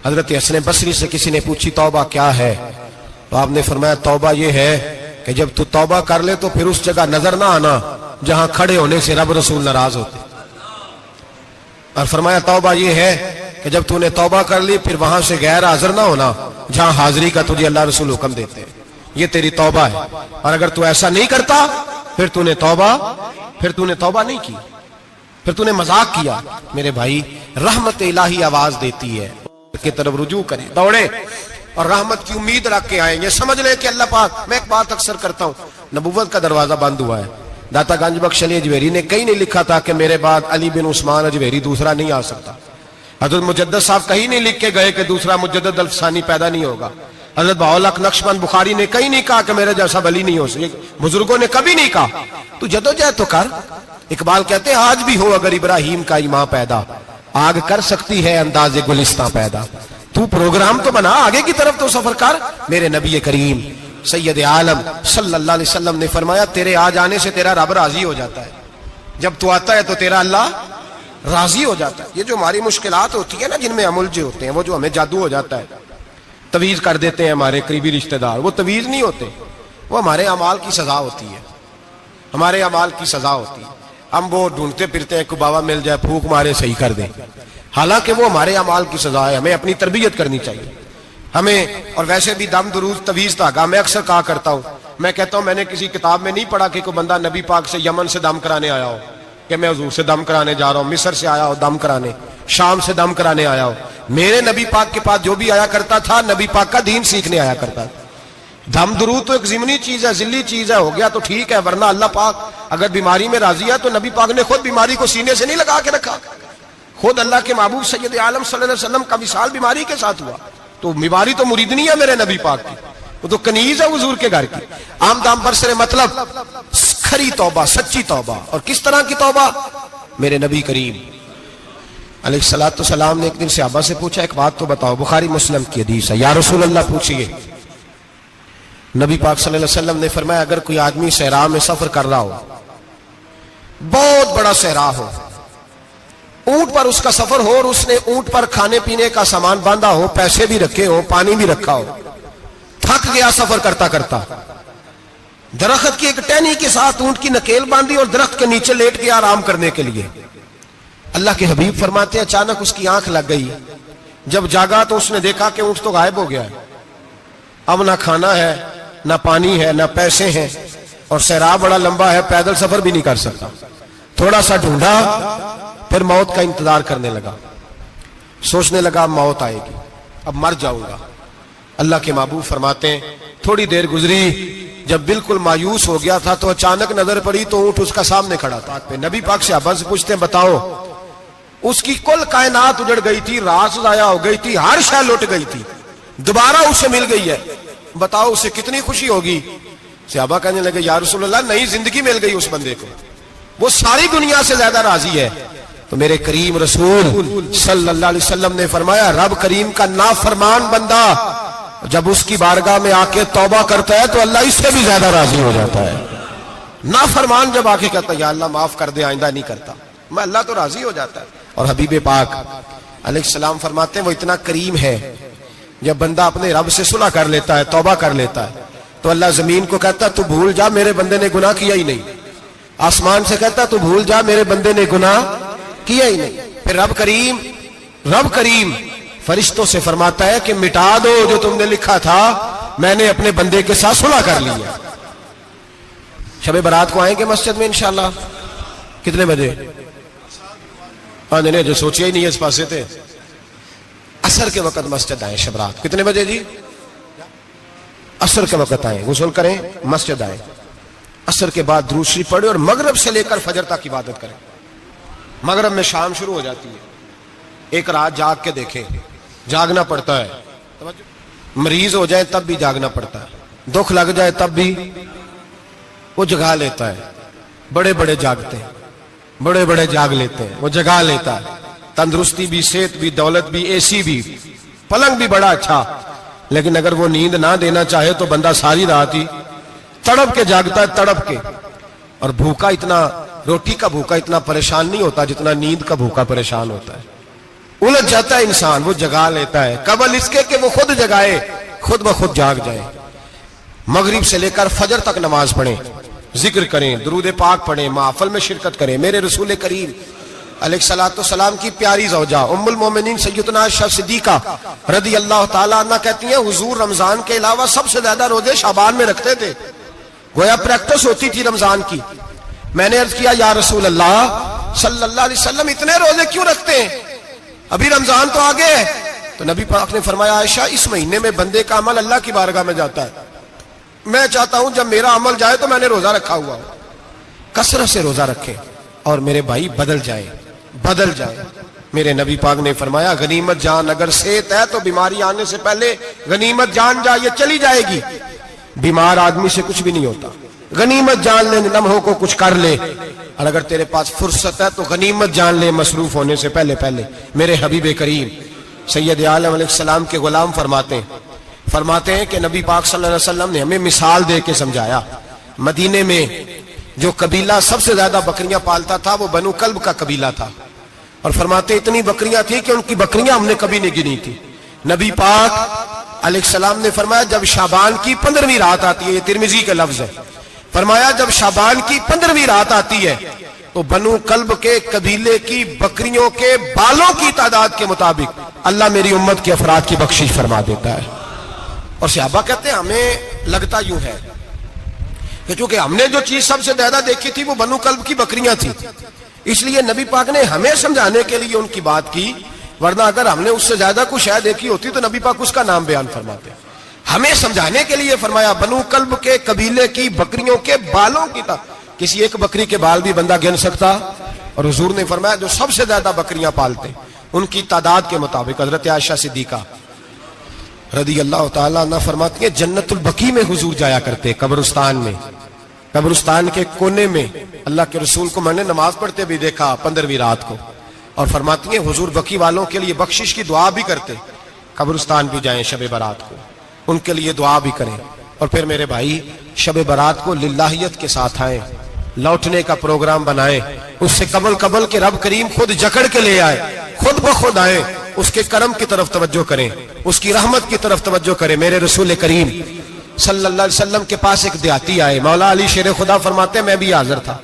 حضرت حسن بصری سے کسی نے پوچھی توبہ کیا ہے, تو آپ نے فرمایا توبہ یہ ہے کہ جب تو توبہ کر لے تو پھر اس جگہ نظر نہ آنا جہاں کھڑے ہونے سے رب رسول ناراض ہوتے. اور فرمایا توبہ یہ ہے کہ جب تو نے توبہ کر لی پھر وہاں سے غیر حاضر نہ ہونا جہاں حاضری کا تجھے اللہ رسول حکم دیتے ہیں. یہ تیری توبہ ہے. اور اگر تو ایسا نہیں کرتا پھر تو نے توبہ نہیں کی, پھر تو نے مذاق کیا. میرے بھائی رحمت الہی آواز دیتی ہے کی طرف رجوع کریں, دوڑے اور رحمت کی امید رکھ کے آئیں. یہ سمجھ لیں کہ اللہ پاک, میں ایک بات اکثر کرتا ہوں, نبوت کا دروازہ بند ہوا ہے. داتا گنج بخش علی اجویری نے کہیں نہیں لکھا تھا کہ میرے بعد علی بن عثمان اجویری دوسرا نہیں آ سکتا. حضرت مجدد صاحب کہیں نہیں لکھ کے گئے کہ دوسرا مجدد الفسانی پیدا نہیں ہوگا. حضرت بہاءالحق نقشبند بخاری نے کہیں نہیں کہا کہ میرے جیسا ولی نہیں ہو سکے. بزرگوں نے کبھی نہیں کہا. تو جدوجہد تو کر. اقبال کہتے ہیں آج بھی ہو اگر ابراہیم کا ایمان پیدا, آگ کر سکتی ہے انداز گلستان پیدا. تو پروگرام تو بنا, آگے کی طرف تو سفر کر. میرے نبی کریم سید عالم صلی اللہ علیہ وسلم نے فرمایا تیرے آ جانے سے تیرا رب راضی ہو جاتا ہے. جب تو آتا ہے تو تیرا اللہ راضی ہو جاتا ہے. یہ جو ہماری مشکلات ہوتی ہے نا, جن میں ہم الجھے ہوتے ہیں, وہ جو ہمیں جادو ہو جاتا ہے, تویز کر دیتے ہیں ہمارے قریبی رشتہ دار, وہ تویز نہیں ہوتے, وہ ہمارے اعمال کی سزا ہوتی ہے, ہمارے اعمال کی سزا ہوتی ہے. ہم وہ ڈھونڈتے پھرتے ہیں کہ بابا مل جائے پھونک مارے صحیح کر دیں, حالانکہ وہ ہمارے اعمال کی سزا ہے. ہمیں اپنی تربیت کرنی چاہیے ہمیں. اور ویسے بھی دم درود تویز دھاگا میں اکثر کہا کرتا ہوں, میں کہتا ہوں میں نے کسی کتاب میں نہیں پڑھا کہ کوئی بندہ نبی پاک سے یمن سے دم کرانے آیا ہو کہ میں حضور سے دم کرانے جا رہا ہوں, مصر سے آیا ہو دم کرانے, شام سے دم کرانے آیا ہو. میرے نبی پاک کے پاس جو بھی آیا کرتا تھا نبی پاک کا دین سیکھنے آیا کرتا تھا. دم درود تو ایک ضمنی چیز ہے, ذلی چیز ہے, ہو گیا تو ٹھیک ہے, ورنہ اللہ پاک اگر بیماری میں راضی ہے تو نبی پاک نے خود بیماری کو سینے سے نہیں لگا کے رکھا. خود اللہ کے محبوب سید عالم صلی اللہ علیہ وسلم کا وصال بیماری کے ساتھ ہوا, تو بیماری تو مریدنی ہے میرے نبی پاک کی, وہ تو کنیز ہے حضور کے گھر کی. عام دام برسر مطلب کھری توبہ, سچی توبہ. اور کس طرح کی توبہ؟ میرے نبی کریم علیہ الصلوۃ والسلام نے ایک دن صحابہ سے پوچھا ایک بات تو بتاؤ, بخاری مسلم کی حدیث ہے, یا رسول اللہ پوچھئے. نبی پاک صلی اللہ علیہ وسلم نے فرمایا اگر کوئی آدمی صحرا میں سفر کر رہا ہو, بہت بڑا صحرا ہو, اونٹ پر اس کا سفر ہو اور اس نے اونٹ پر کھانے پینے کا سامان باندھا ہو, پیسے بھی رکھے ہو, پانی بھی رکھا ہو, تھک گیا سفر کرتا کرتا, درخت کی ایک ٹہنی کے ساتھ اونٹ کی نکیل باندھی اور درخت کے نیچے لیٹ گیا آرام کرنے کے لیے. اللہ کے حبیب فرماتے ہیں اچانک اس کی آنکھ لگ گئی. جب جاگا تو اس نے دیکھا کہ اونٹ تو غائب ہو گیا ہے, اب نہ کھانا ہے, نہ پانی ہے, نہ پیسے ہیں, اور صحرا بڑا لمبا ہے, پیدل سفر بھی نہیں کر سکتا. تھوڑا سا ڈھونڈا, پھر موت کا انتظار کرنے لگا, سوچنے لگا اب موت آئے گی, اب مر جاؤں گا. اللہ کے محبوب فرماتے ہیں تھوڑی دیر گزری, جب بالکل مایوس ہو گیا تھا تو اچانک نظر پڑی تو اونٹ اس کا سامنے کھڑا تھا. نبی پاک سے صحابہ سے پوچھتے ہیں بتاؤ, اس کی کل کائنات اجڑ گئی تھی, رات ضائع ہو گئی تھی, ہر شے لٹ گئی تھی, دوبارہ اسے مل گئی ہے, بتاؤ اسے کتنی خوشی ہوگی. صحابہ کہنے لگے یا رسول اللہ نئی زندگی مل گئی اس بندے کو, وہ ساری دنیا سے زیادہ راضی ہے. تو میرے کریم رسول صلی اللہ علیہ وسلم نے فرمایا رب کریم کا نافرمان بندہ جب اس کی بارگاہ میں آ کے توبہ کرتا ہے تو اللہ اس سے بھی زیادہ راضی ہو جاتا ہے. نافرمان جب آ کے کہتا ہے یا اللہ معاف کر دے آئندہ نہیں کرتا، میں اللہ تو راضی ہو جاتا ہے. اور حبیب پاک علیہ السلام فرماتے ہیں وہ اتنا کریم ہے، جب بندہ اپنے رب سے صلح کر لیتا ہے، توبہ کر لیتا ہے، تو اللہ زمین کو کہتا ہے تو بھول جا میرے بندے نے گناہ کیا ہی نہیں. آسمان سے کہتا ہے تو بھول جا میرے بندے نے گناہ کیا ہی نہیں. پھر رب کریم فرشتوں سے فرماتا ہے کہ مٹا دو جو تم نے لکھا تھا، میں نے اپنے بندے کے ساتھ صلح کر لی ہے. شب برات کو آئیں گے مسجد میں انشاءاللہ؟ کتنے بجے؟ ہاں نہیں جو سوچے ہی نہیں ہے اس پاسے تھے. عصر کے وقت مسجد آئیں شب رات. کتنے بجے جی؟ عصر کے وقت آئیں، غسل کریں، مسجد آئیں، عصر کے بعد درود شریف پڑھیں اور مغرب سے لے کر فجر تک عبادت کریں. مغرب میں شام شروع ہو جاتی ہے. ایک رات جاگ کے دیکھیں، جاگنا پڑتا ہے. مریض ہو جائے تب بھی جاگنا پڑتا ہے، دکھ لگ جائے تب بھی وہ جگا لیتا ہے. بڑے بڑے جاگتے ہیں، بڑے بڑے جاگ لیتے ہیں، وہ جگا لیتا ہے. تندرستی بھی، صحت بھی، دولت بھی، اے سی بھی، پلنگ بھی بڑا اچھا، لیکن اگر وہ نیند نہ دینا چاہے تو بندہ ساری رات ہی تڑپ کے جاگتا ہے، تڑپ کے. اور بھوکا اتنا، روٹی کا بھوکا اتنا پریشان نہیں ہوتا جتنا نیند کا بھوکا پریشان ہوتا ہے. الجھ جاتا ہے انسان، وہ جگا لیتا ہے قبل اس کے کہ وہ خود جگائے، خود بخود جاگ جائے. مغرب سے لے کر فجر تک نماز پڑھیں، ذکر کریں، درود پاک پڑھیں، محفل میں شرکت کریں. میرے رسول کریم علیہ الصلوۃ والسلام کی پیاری زوجہ ام المومنین سیدنا عائشہ صدیقہ رضی اللہ تعالیٰ عنہ کہتی ہیں حضور رمضان کے علاوہ سب سے زیادہ روزے شعبان میں رکھتے تھے، گویا پریکٹس ہوتی تھی رمضان کی. میں نے عرض کیا یا رسول اللہ صلی اللہ علیہ وسلم اتنے روزے کیوں رکھتے ہیں، ابھی رمضان تو آگے ہے؟ تو نبی پاک نے فرمایا عائشہ اس مہینے میں بندے کا عمل اللہ کی بارگاہ میں جاتا ہے، میں چاہتا ہوں جب میرا عمل جائے تو میں نے روزہ رکھا ہوا ہوں. کثرت سے روزہ رکھیں اور میرے بھائی بدل جائے. میرے نبی پاک نے فرمایا غنیمت جان اگر صحت ہے تو بیماری آنے سے پہلے غنیمت جان جا، یہ چلی جائے گی. بیمار آدمی سے کچھ بھی نہیں ہوتا، غنیمت جان لے لمحوں کو کچھ کر لے. اور اگر تیرے پاس فرصت ہے تو غنیمت جان لے مصروف ہونے سے پہلے. میرے حبیب کریم سید عالم علیہ السلام کے غلام فرماتے ہیں کہ نبی پاک صلی اللہ علیہ وسلم نے ہمیں مثال دے کے سمجھایا. مدینے میں جو قبیلہ سب سے زیادہ بکریاں پالتا تھا وہ بنو کلب کا قبیلہ تھا، اور فرماتے اتنی بکریاں تھیں کہ ان کی بکریاں ہم نے کبھی نہیں گنی تھی. نبی پاک علیہ السلام نے فرمایا جب شعبان کی 15ویں رات آتی ہے، یہ ترمذی کا لفظ ہے، فرمایا جب شعبان کی 15ویں رات آتی ہے تو بنو کلب کے قبیلے کی بکریوں کے بالوں کی تعداد کے مطابق اللہ میری امت کے افراد کی بخشش فرما دیتا ہے. اور صحابہ کہتے ہیں ہمیں لگتا یوں ہے کہ چونکہ ہم نے جو چیز سب سے زیادہ دیکھی تھی وہ بنو کلب کی بکریاں تھی، اس لیے نبی پاک نے ہمیں سمجھانے کے لیے ان کی بات کی، ورنہ اگر ہم نے اس سے زیادہ کچھ شاید دیکھی ہوتی تو نبی پاک اس کا نام بیان فرماتے. ہمیں سمجھانے کے لیے فرمایا بنو کلب کے قبیلے کی بکریوں کے بالوں کی کسی ایک بکری کے بال بھی بندہ گن سکتا. اور حضور نے فرمایا جو سب سے زیادہ بکریاں پالتے ان کی تعداد کے مطابق حضرت عائشہ صدیقہ رضی اللہ تعالیٰ عنہ فرماتی ہیں جنت البقیع میں حضور جایا کرتے، قبرستان میں، قبرستان کے کونے میں. اللہ کے رسول کو میں نے نماز پڑھتے بھی دیکھا 15ویں رات کو، اور فرماتی ہیں حضور بقیع والوں کے لیے بخشش کی دعا بھی کرتے. قبرستان بھی جائیں شب برات کو، ان کے لیے دعا بھی کریں. اور پھر میرے بھائی شب برات کو للہیت کے ساتھ آئیں، لوٹنے کا پروگرام بنائیں. اس سے قبل کے رب کریم خود جکڑ کے لے آئے، خود بخود آئیں، اس کے کرم کی طرف توجہ کریں، اس کی رحمت کی طرف توجہ کریں. میرے رسول کریم صلی اللہ علیہ وسلم کے پاس ایک دیہاتی آئے، مولا علی شیر خدا فرماتے ہیں میں بھی حاضر تھا.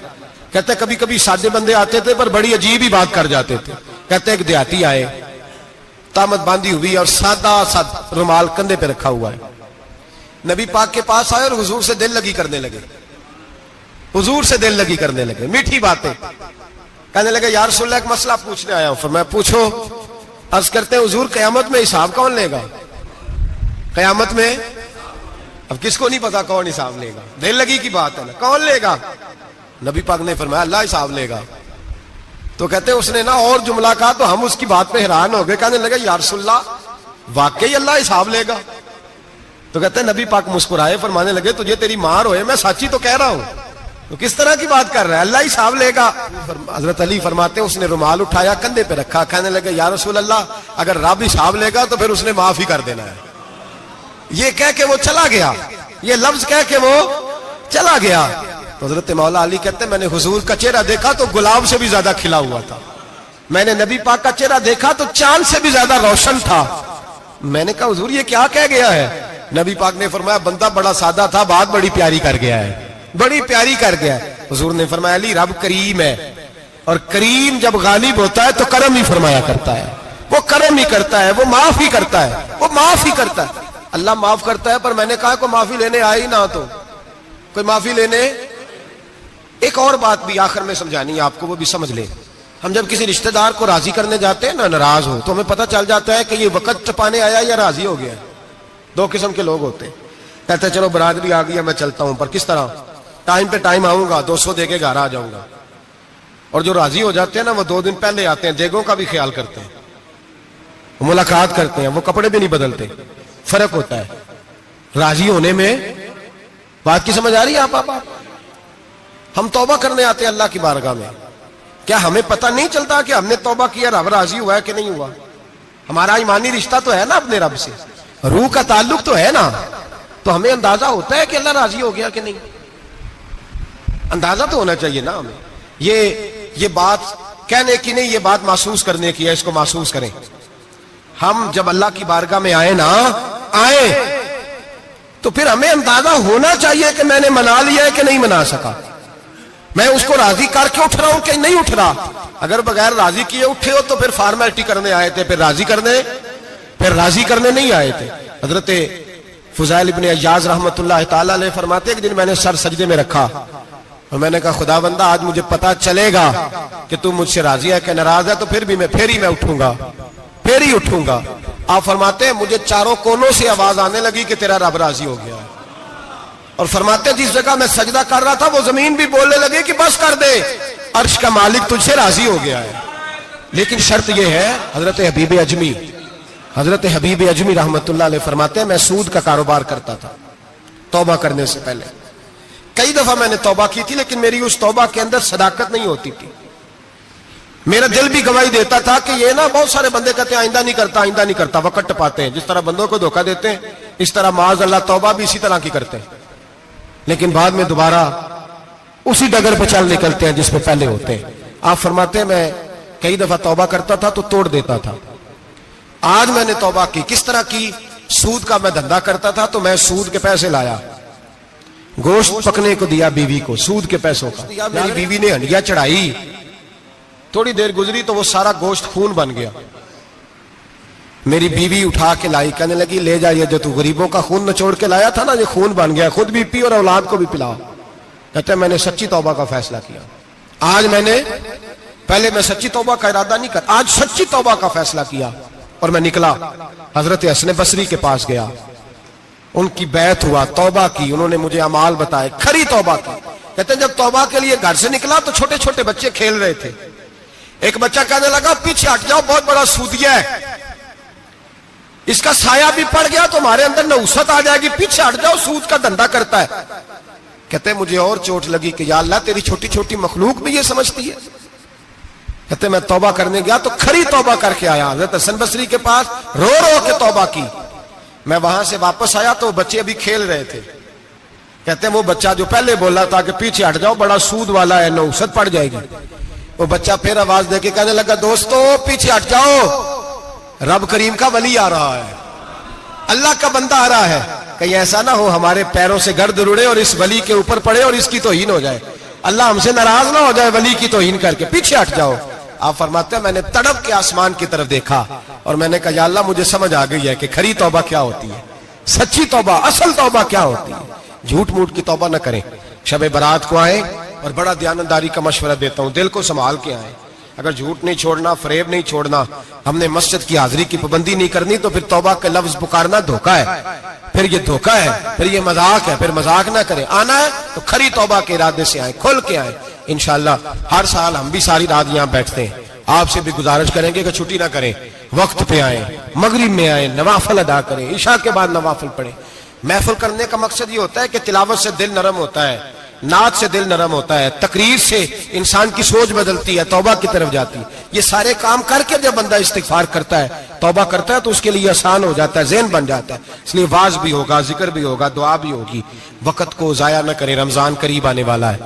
کہتے ہیں کبھی کبھی سادے بندے آتے تھے پر بڑی عجیب ہی بات کر جاتے تھے. کہتے ہیں ایک دیہاتی آئے، تامت باندھی ہوئی اور سادہ رومال کندھے پہ رکھا ہوا ہے. نبی پاک کے پاس آئے اور حضور سے دل لگی کرنے لگے، حضور سے دل لگی کرنے لگے، میٹھی باتیں کہنے لگے یا رسول اللہ ایک مسئلہ پوچھنے آیا ہوں. فرمایا پوچھو. عرض کرتے ہیں حضور قیامت میں حساب کون لے گا؟ قیامت میں اب کس کو نہیں پتا کون حساب لے گا، دل لگی کی بات ہے نا، کون لے گا؟ نبی پاک نے فرمایا اللہ حساب لے گا. تو کہتے ہیں اس نے نا اور جملہ کہا تو ہم اس کی بات پہ حیران ہو گئے. کہنے لگے یا رسول اللہ واقعی اللہ حساب لے گا؟ تو کہتے ہیں نبی پاک مسکرائے، فرمانے لگے تجھے تیری ماں روئے، میں سچی تو کہہ رہا ہوں، تو کس طرح کی بات کر رہا ہے، اللہ حساب لے گا. حضرت علی فرماتے ہیں اس نے رومال اٹھایا کندھے پہ رکھا، کہنے لگے یا رسول اللہ اگر رب حساب لے گا تو پھر اس نے معاف ہی کر دینا ہے. یہ کہہ کے وہ چلا گیا, یہ لفظ کہہ کے وہ چلا گیا. تو حضرت مولا علی کہتے ہیں میں نے حضور کا چہرہ دیکھا تو گلاب سے بھی زیادہ کھلا ہوا تھا, میں نے نبی پاک کا چہرہ دیکھا تو چاند سے بھی زیادہ روشن تھا. میں نے کہا حضور یہ کیا کہہ گیا ہے؟ نبی پاک نے فرمایا بندہ بڑا سادہ تھا, بات بڑی پیاری کر گیا ہے, بڑی پیاری کر گیا ہے. حضور نے فرمایا علی رب کریم ہے, اور کریم جب غالب ہوتا ہے تو کرم ہی فرمایا کرتا ہے, وہ کرم ہی کرتا ہے, وہ معاف ہی کرتا ہے, وہ معاف ہی کرتا ہے. اللہ معاف کرتا ہے, پر میں نے کہا کوئی معافی لینے آئے ہی نہ, تو کوئی معافی لینے. ایک اور بات بھی آخر میں سمجھانی ہے آپ کو, وہ بھی سمجھ لیں. ہم جب کسی رشتہ دار کو راضی کرنے جاتے ہیں نا, ناراض ہو, تو ہمیں پتہ چل جاتا ہے کہ یہ وقت ٹپانے آیا یا راضی ہو گیا. دو قسم کے لوگ ہوتے ہیں, کہتے ہیں چلو برادری آ گئی ہے میں چلتا ہوں, پر کس طرح ٹائم پہ ٹائم آؤں گا, 200 دے کے گھر آ جاؤں گا. اور جو راضی ہو جاتے ہیں نا, وہ 2 دن پہلے آتے ہیں, دیگوں کا بھی خیال کرتے ہیں, ملاقات کرتے ہیں, وہ کپڑے بھی نہیں بدلتے. فرق ہوتا ہے راضی ہونے میں. بات کی سمجھ آ رہی ہے آپ؟ ہم توبہ کرنے آتے ہیں اللہ کی بارگاہ میں, کیا ہمیں پتہ نہیں چلتا کہ ہم نے توبہ کیا, رب راضی ہوا ہے کہ نہیں ہوا؟ ہمارا ایمانی رشتہ تو ہے نا اپنے رب سے, روح کا تعلق تو ہے نا, تو ہمیں اندازہ ہوتا ہے کہ اللہ راضی ہو گیا کہ نہیں. اندازہ تو ہونا چاہیے نا ہمیں. یہ بات کہنے کی نہیں, یہ بات محسوس کرنے کی ہے, اس کو محسوس کریں. ہم جب اللہ کی بارگاہ میں آئے تو پھر ہمیں اندازہ ہونا چاہیے کہ میں نے منا لیا ہے کہ نہیں منا سکا, میں اس کو راضی کر کے اٹھ رہا ہوں کہ نہیں اٹھ رہا. اگر بغیر راضی کیے اٹھے ہو تو پھر فارمیلٹی کرنے آئے تھے, پھر راضی کرنے نہیں آئے تھے. حضرت فضیل ابن عیاض رحمۃ اللہ تعالی علیہ فرماتے ہیں کہ دن میں نے سر سجدے میں رکھا اور میں نے کہا خدا بندہ آج مجھے پتا چلے گا کہ تم مجھ سے راضی ہے کہ ناراض ہے, تو پھر ہی میں اٹھوں گا. آپ فرماتے ہیں مجھے چاروں کونوں سے آواز آنے لگی کہ تیرا رب راضی ہو گیا. اور فرماتے ہیں جس جگہ میں سجدہ کر رہا تھا وہ زمین بھی بولنے لگے کہ بس کر دے, عرش کا مالک تجھ سے راضی ہو گیا ہے. لیکن شرط یہ ہے, حضرت حبیب اجمی رحمت اللہ علیہ فرماتے ہیں میں سود کا کاروبار کرتا تھا توبہ کرنے سے پہلے. کئی دفعہ میں نے توبہ کی تھی, لیکن میری اس توبہ کے اندر صداقت نہیں ہوتی تھی. میرا دل بھی گواہی دیتا تھا کہ یہ نا بہت سارے بندے کہتے ہیں آئندہ نہیں کرتا, وقت ٹپاتے ہیں, جس طرح بندوں کو دھوکہ دیتے ہیں اس طرح معاذ اللہ توبہ بھی اسی طرح کی کرتے ہیں, لیکن بعد میں دوبارہ اسی ڈگر پہ چل نکلتے ہیں جس پہ پہلے ہوتے ہیں. آپ فرماتے ہیں میں کئی دفعہ توبہ کرتا تھا تو توڑ دیتا تھا. آج میں نے توبہ کی. کس طرح کی؟ سود کا میں دھندا کرتا تھا تو میں سود کے پیسے لایا, گوشت پکنے کو دیا بیوی کو, سود کے پیسوں کا. میری بیوی نے ہنڈیا چڑھائی, تھوڑی دیر گزری تو وہ سارا گوشت خون بن گیا. میری بیوی اٹھا کے لائی, کہنے لگی لے جا, یہ جو تو غریبوں کا خون نچوڑ کے لایا تھا نا یہ خون بن گیا, خود بھی پی اور اولاد کو بھی پلاؤ. کہتے ہیں میں نے سچی توبہ کا فیصلہ کیا. آج پہلے میں سچی توبہ کا ارادہ نہیں کرتا, آج سچی توبہ کا فیصلہ کیا اور میں نکلا. حضرت حسن بصری کے پاس گیا, ان کی بیعت ہوا, توبہ کی, انہوں نے مجھے اعمال بتائے, کھری توبہ کی. کہتے ہیں جب توبہ کے لیے گھر سے نکلا تو چھوٹے چھوٹے بچے کھیل رہے تھے. ایک بچہ کہنے لگا پیچھے ہٹ جاؤ, بہت بڑا سودیا ہے, اس کا سایہ بھی پڑ گیا تو ہمارے اندر نحوست آ جائے گی, پیچھے ہٹ جاؤ, سود کا دھندا کرتا ہے. کہتے ہیں مجھے اور چوٹ لگی کہ یا اللہ تیری چھوٹی چھوٹی مخلوق بھی یہ سمجھتی ہے. کہتے ہیں میں توبہ کرنے گیا تو کھری توبہ کر کے آیا, حضرت حسن بصری کے پاس رو کے توبہ کی. میں وہاں سے واپس آیا تو بچے ابھی کھیل رہے تھے. کہتے ہیں وہ بچہ جو پہلے بولا تھا کہ پیچھے ہٹ جاؤ بڑا سود والا ہے, نحوست پڑ جائے گی, وہ بچہ پھر آواز دے کے کہنے لگا دوستو پیچھے ہٹ جاؤ, رب کریم کا ولی آ رہا ہے, اللہ کا بندہ آ رہا ہے. کہیں ایسا نہ ہو ہمارے پیروں سے گرد اڑے اور اس ولی کے اوپر پڑے اور اس کی توہین ہو جائے, اللہ ہم سے ناراض نہ ہو جائے ولی کی توہین کر کے, پیچھے ہٹ جاؤ. آپ فرماتے ہیں میں نے تڑپ کے آسمان کی طرف دیکھا اور میں نے کہا یا اللہ مجھے سمجھ آ گئی ہے کہ کھری توبہ کیا ہوتی ہے, سچی توبہ, اصل توبہ کیا ہوتی ہے. جھوٹ موٹ کی توبہ نہ کریں. شب برات کو آئیں, اور بڑا دیانتداری کا مشورہ دیتا ہوں, دل کو سنبھال کے آئیں. اگر جھوٹ نہیں چھوڑنا, فریب نہیں چھوڑنا, ہم نے مسجد کی حاضری کی پابندی نہیں کرنی تو پھر توبہ کے لفظ پکارنا دھوکہ ہے, پھر یہ دھوکہ ہے, پھر یہ مذاق ہے, پھر مذاق نہ کریں. آنا ہے تو کھری توبہ کے ارادے سے آئیں, کھل کے آئیں. انشاءاللہ ہر سال ہم بھی ساری رات یہاں بیٹھتے ہیں, آپ سے بھی گزارش کریں گے کہ چھٹی نہ کریں, وقت پہ آئیں, مغرب میں آئیں, نوافل ادا کریں, عشاء کے بعد نوافل پڑھیں. محفل کرنے کا مقصد یہ ہوتا ہے کہ تلاوت سے دل نرم ہوتا ہے, نعت سے دل نرم ہوتا ہے، تقریر سے انسان کی سوچ بدلتی ہے، توبہ کی طرف جاتی ہے۔ یہ سارے کام کر کے جب بندہ استغفار کرتا ہے، توبہ کرتا ہے، تو اس کے لیے آسان ہو جاتا ہے، ذہن بن جاتا ہے۔ اس لیے واعظ بھی ہوگا، ذکر بھی ہوگا، دعا بھی ہوگی۔ وقت کو ضائع نہ کریں، رمضان قریب آنے والا ہے۔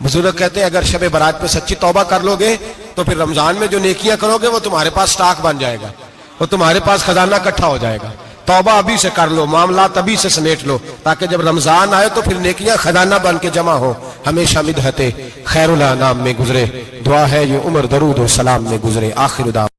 بزرگ کہتے ہیں اگر شب برات پہ سچی توبہ کر لو گے تو پھر رمضان میں جو نیکیاں کرو گے وہ تمہارے پاس سٹاک بن جائے گا، وہ تمہارے پاس خزانہ اکٹھا ہو جائے گا۔ توبہ ابھی سے کر لو، معاملات ابھی سے سمیٹ لو، تاکہ جب رمضان آئے تو پھر نیکیاں خزانہ بن کے جمع ہو۔ ہمیشہ مدحت خیر الانام میں گزرے، دعا ہے یہ عمر درود و سلام میں گزرے۔ آخر دعوانا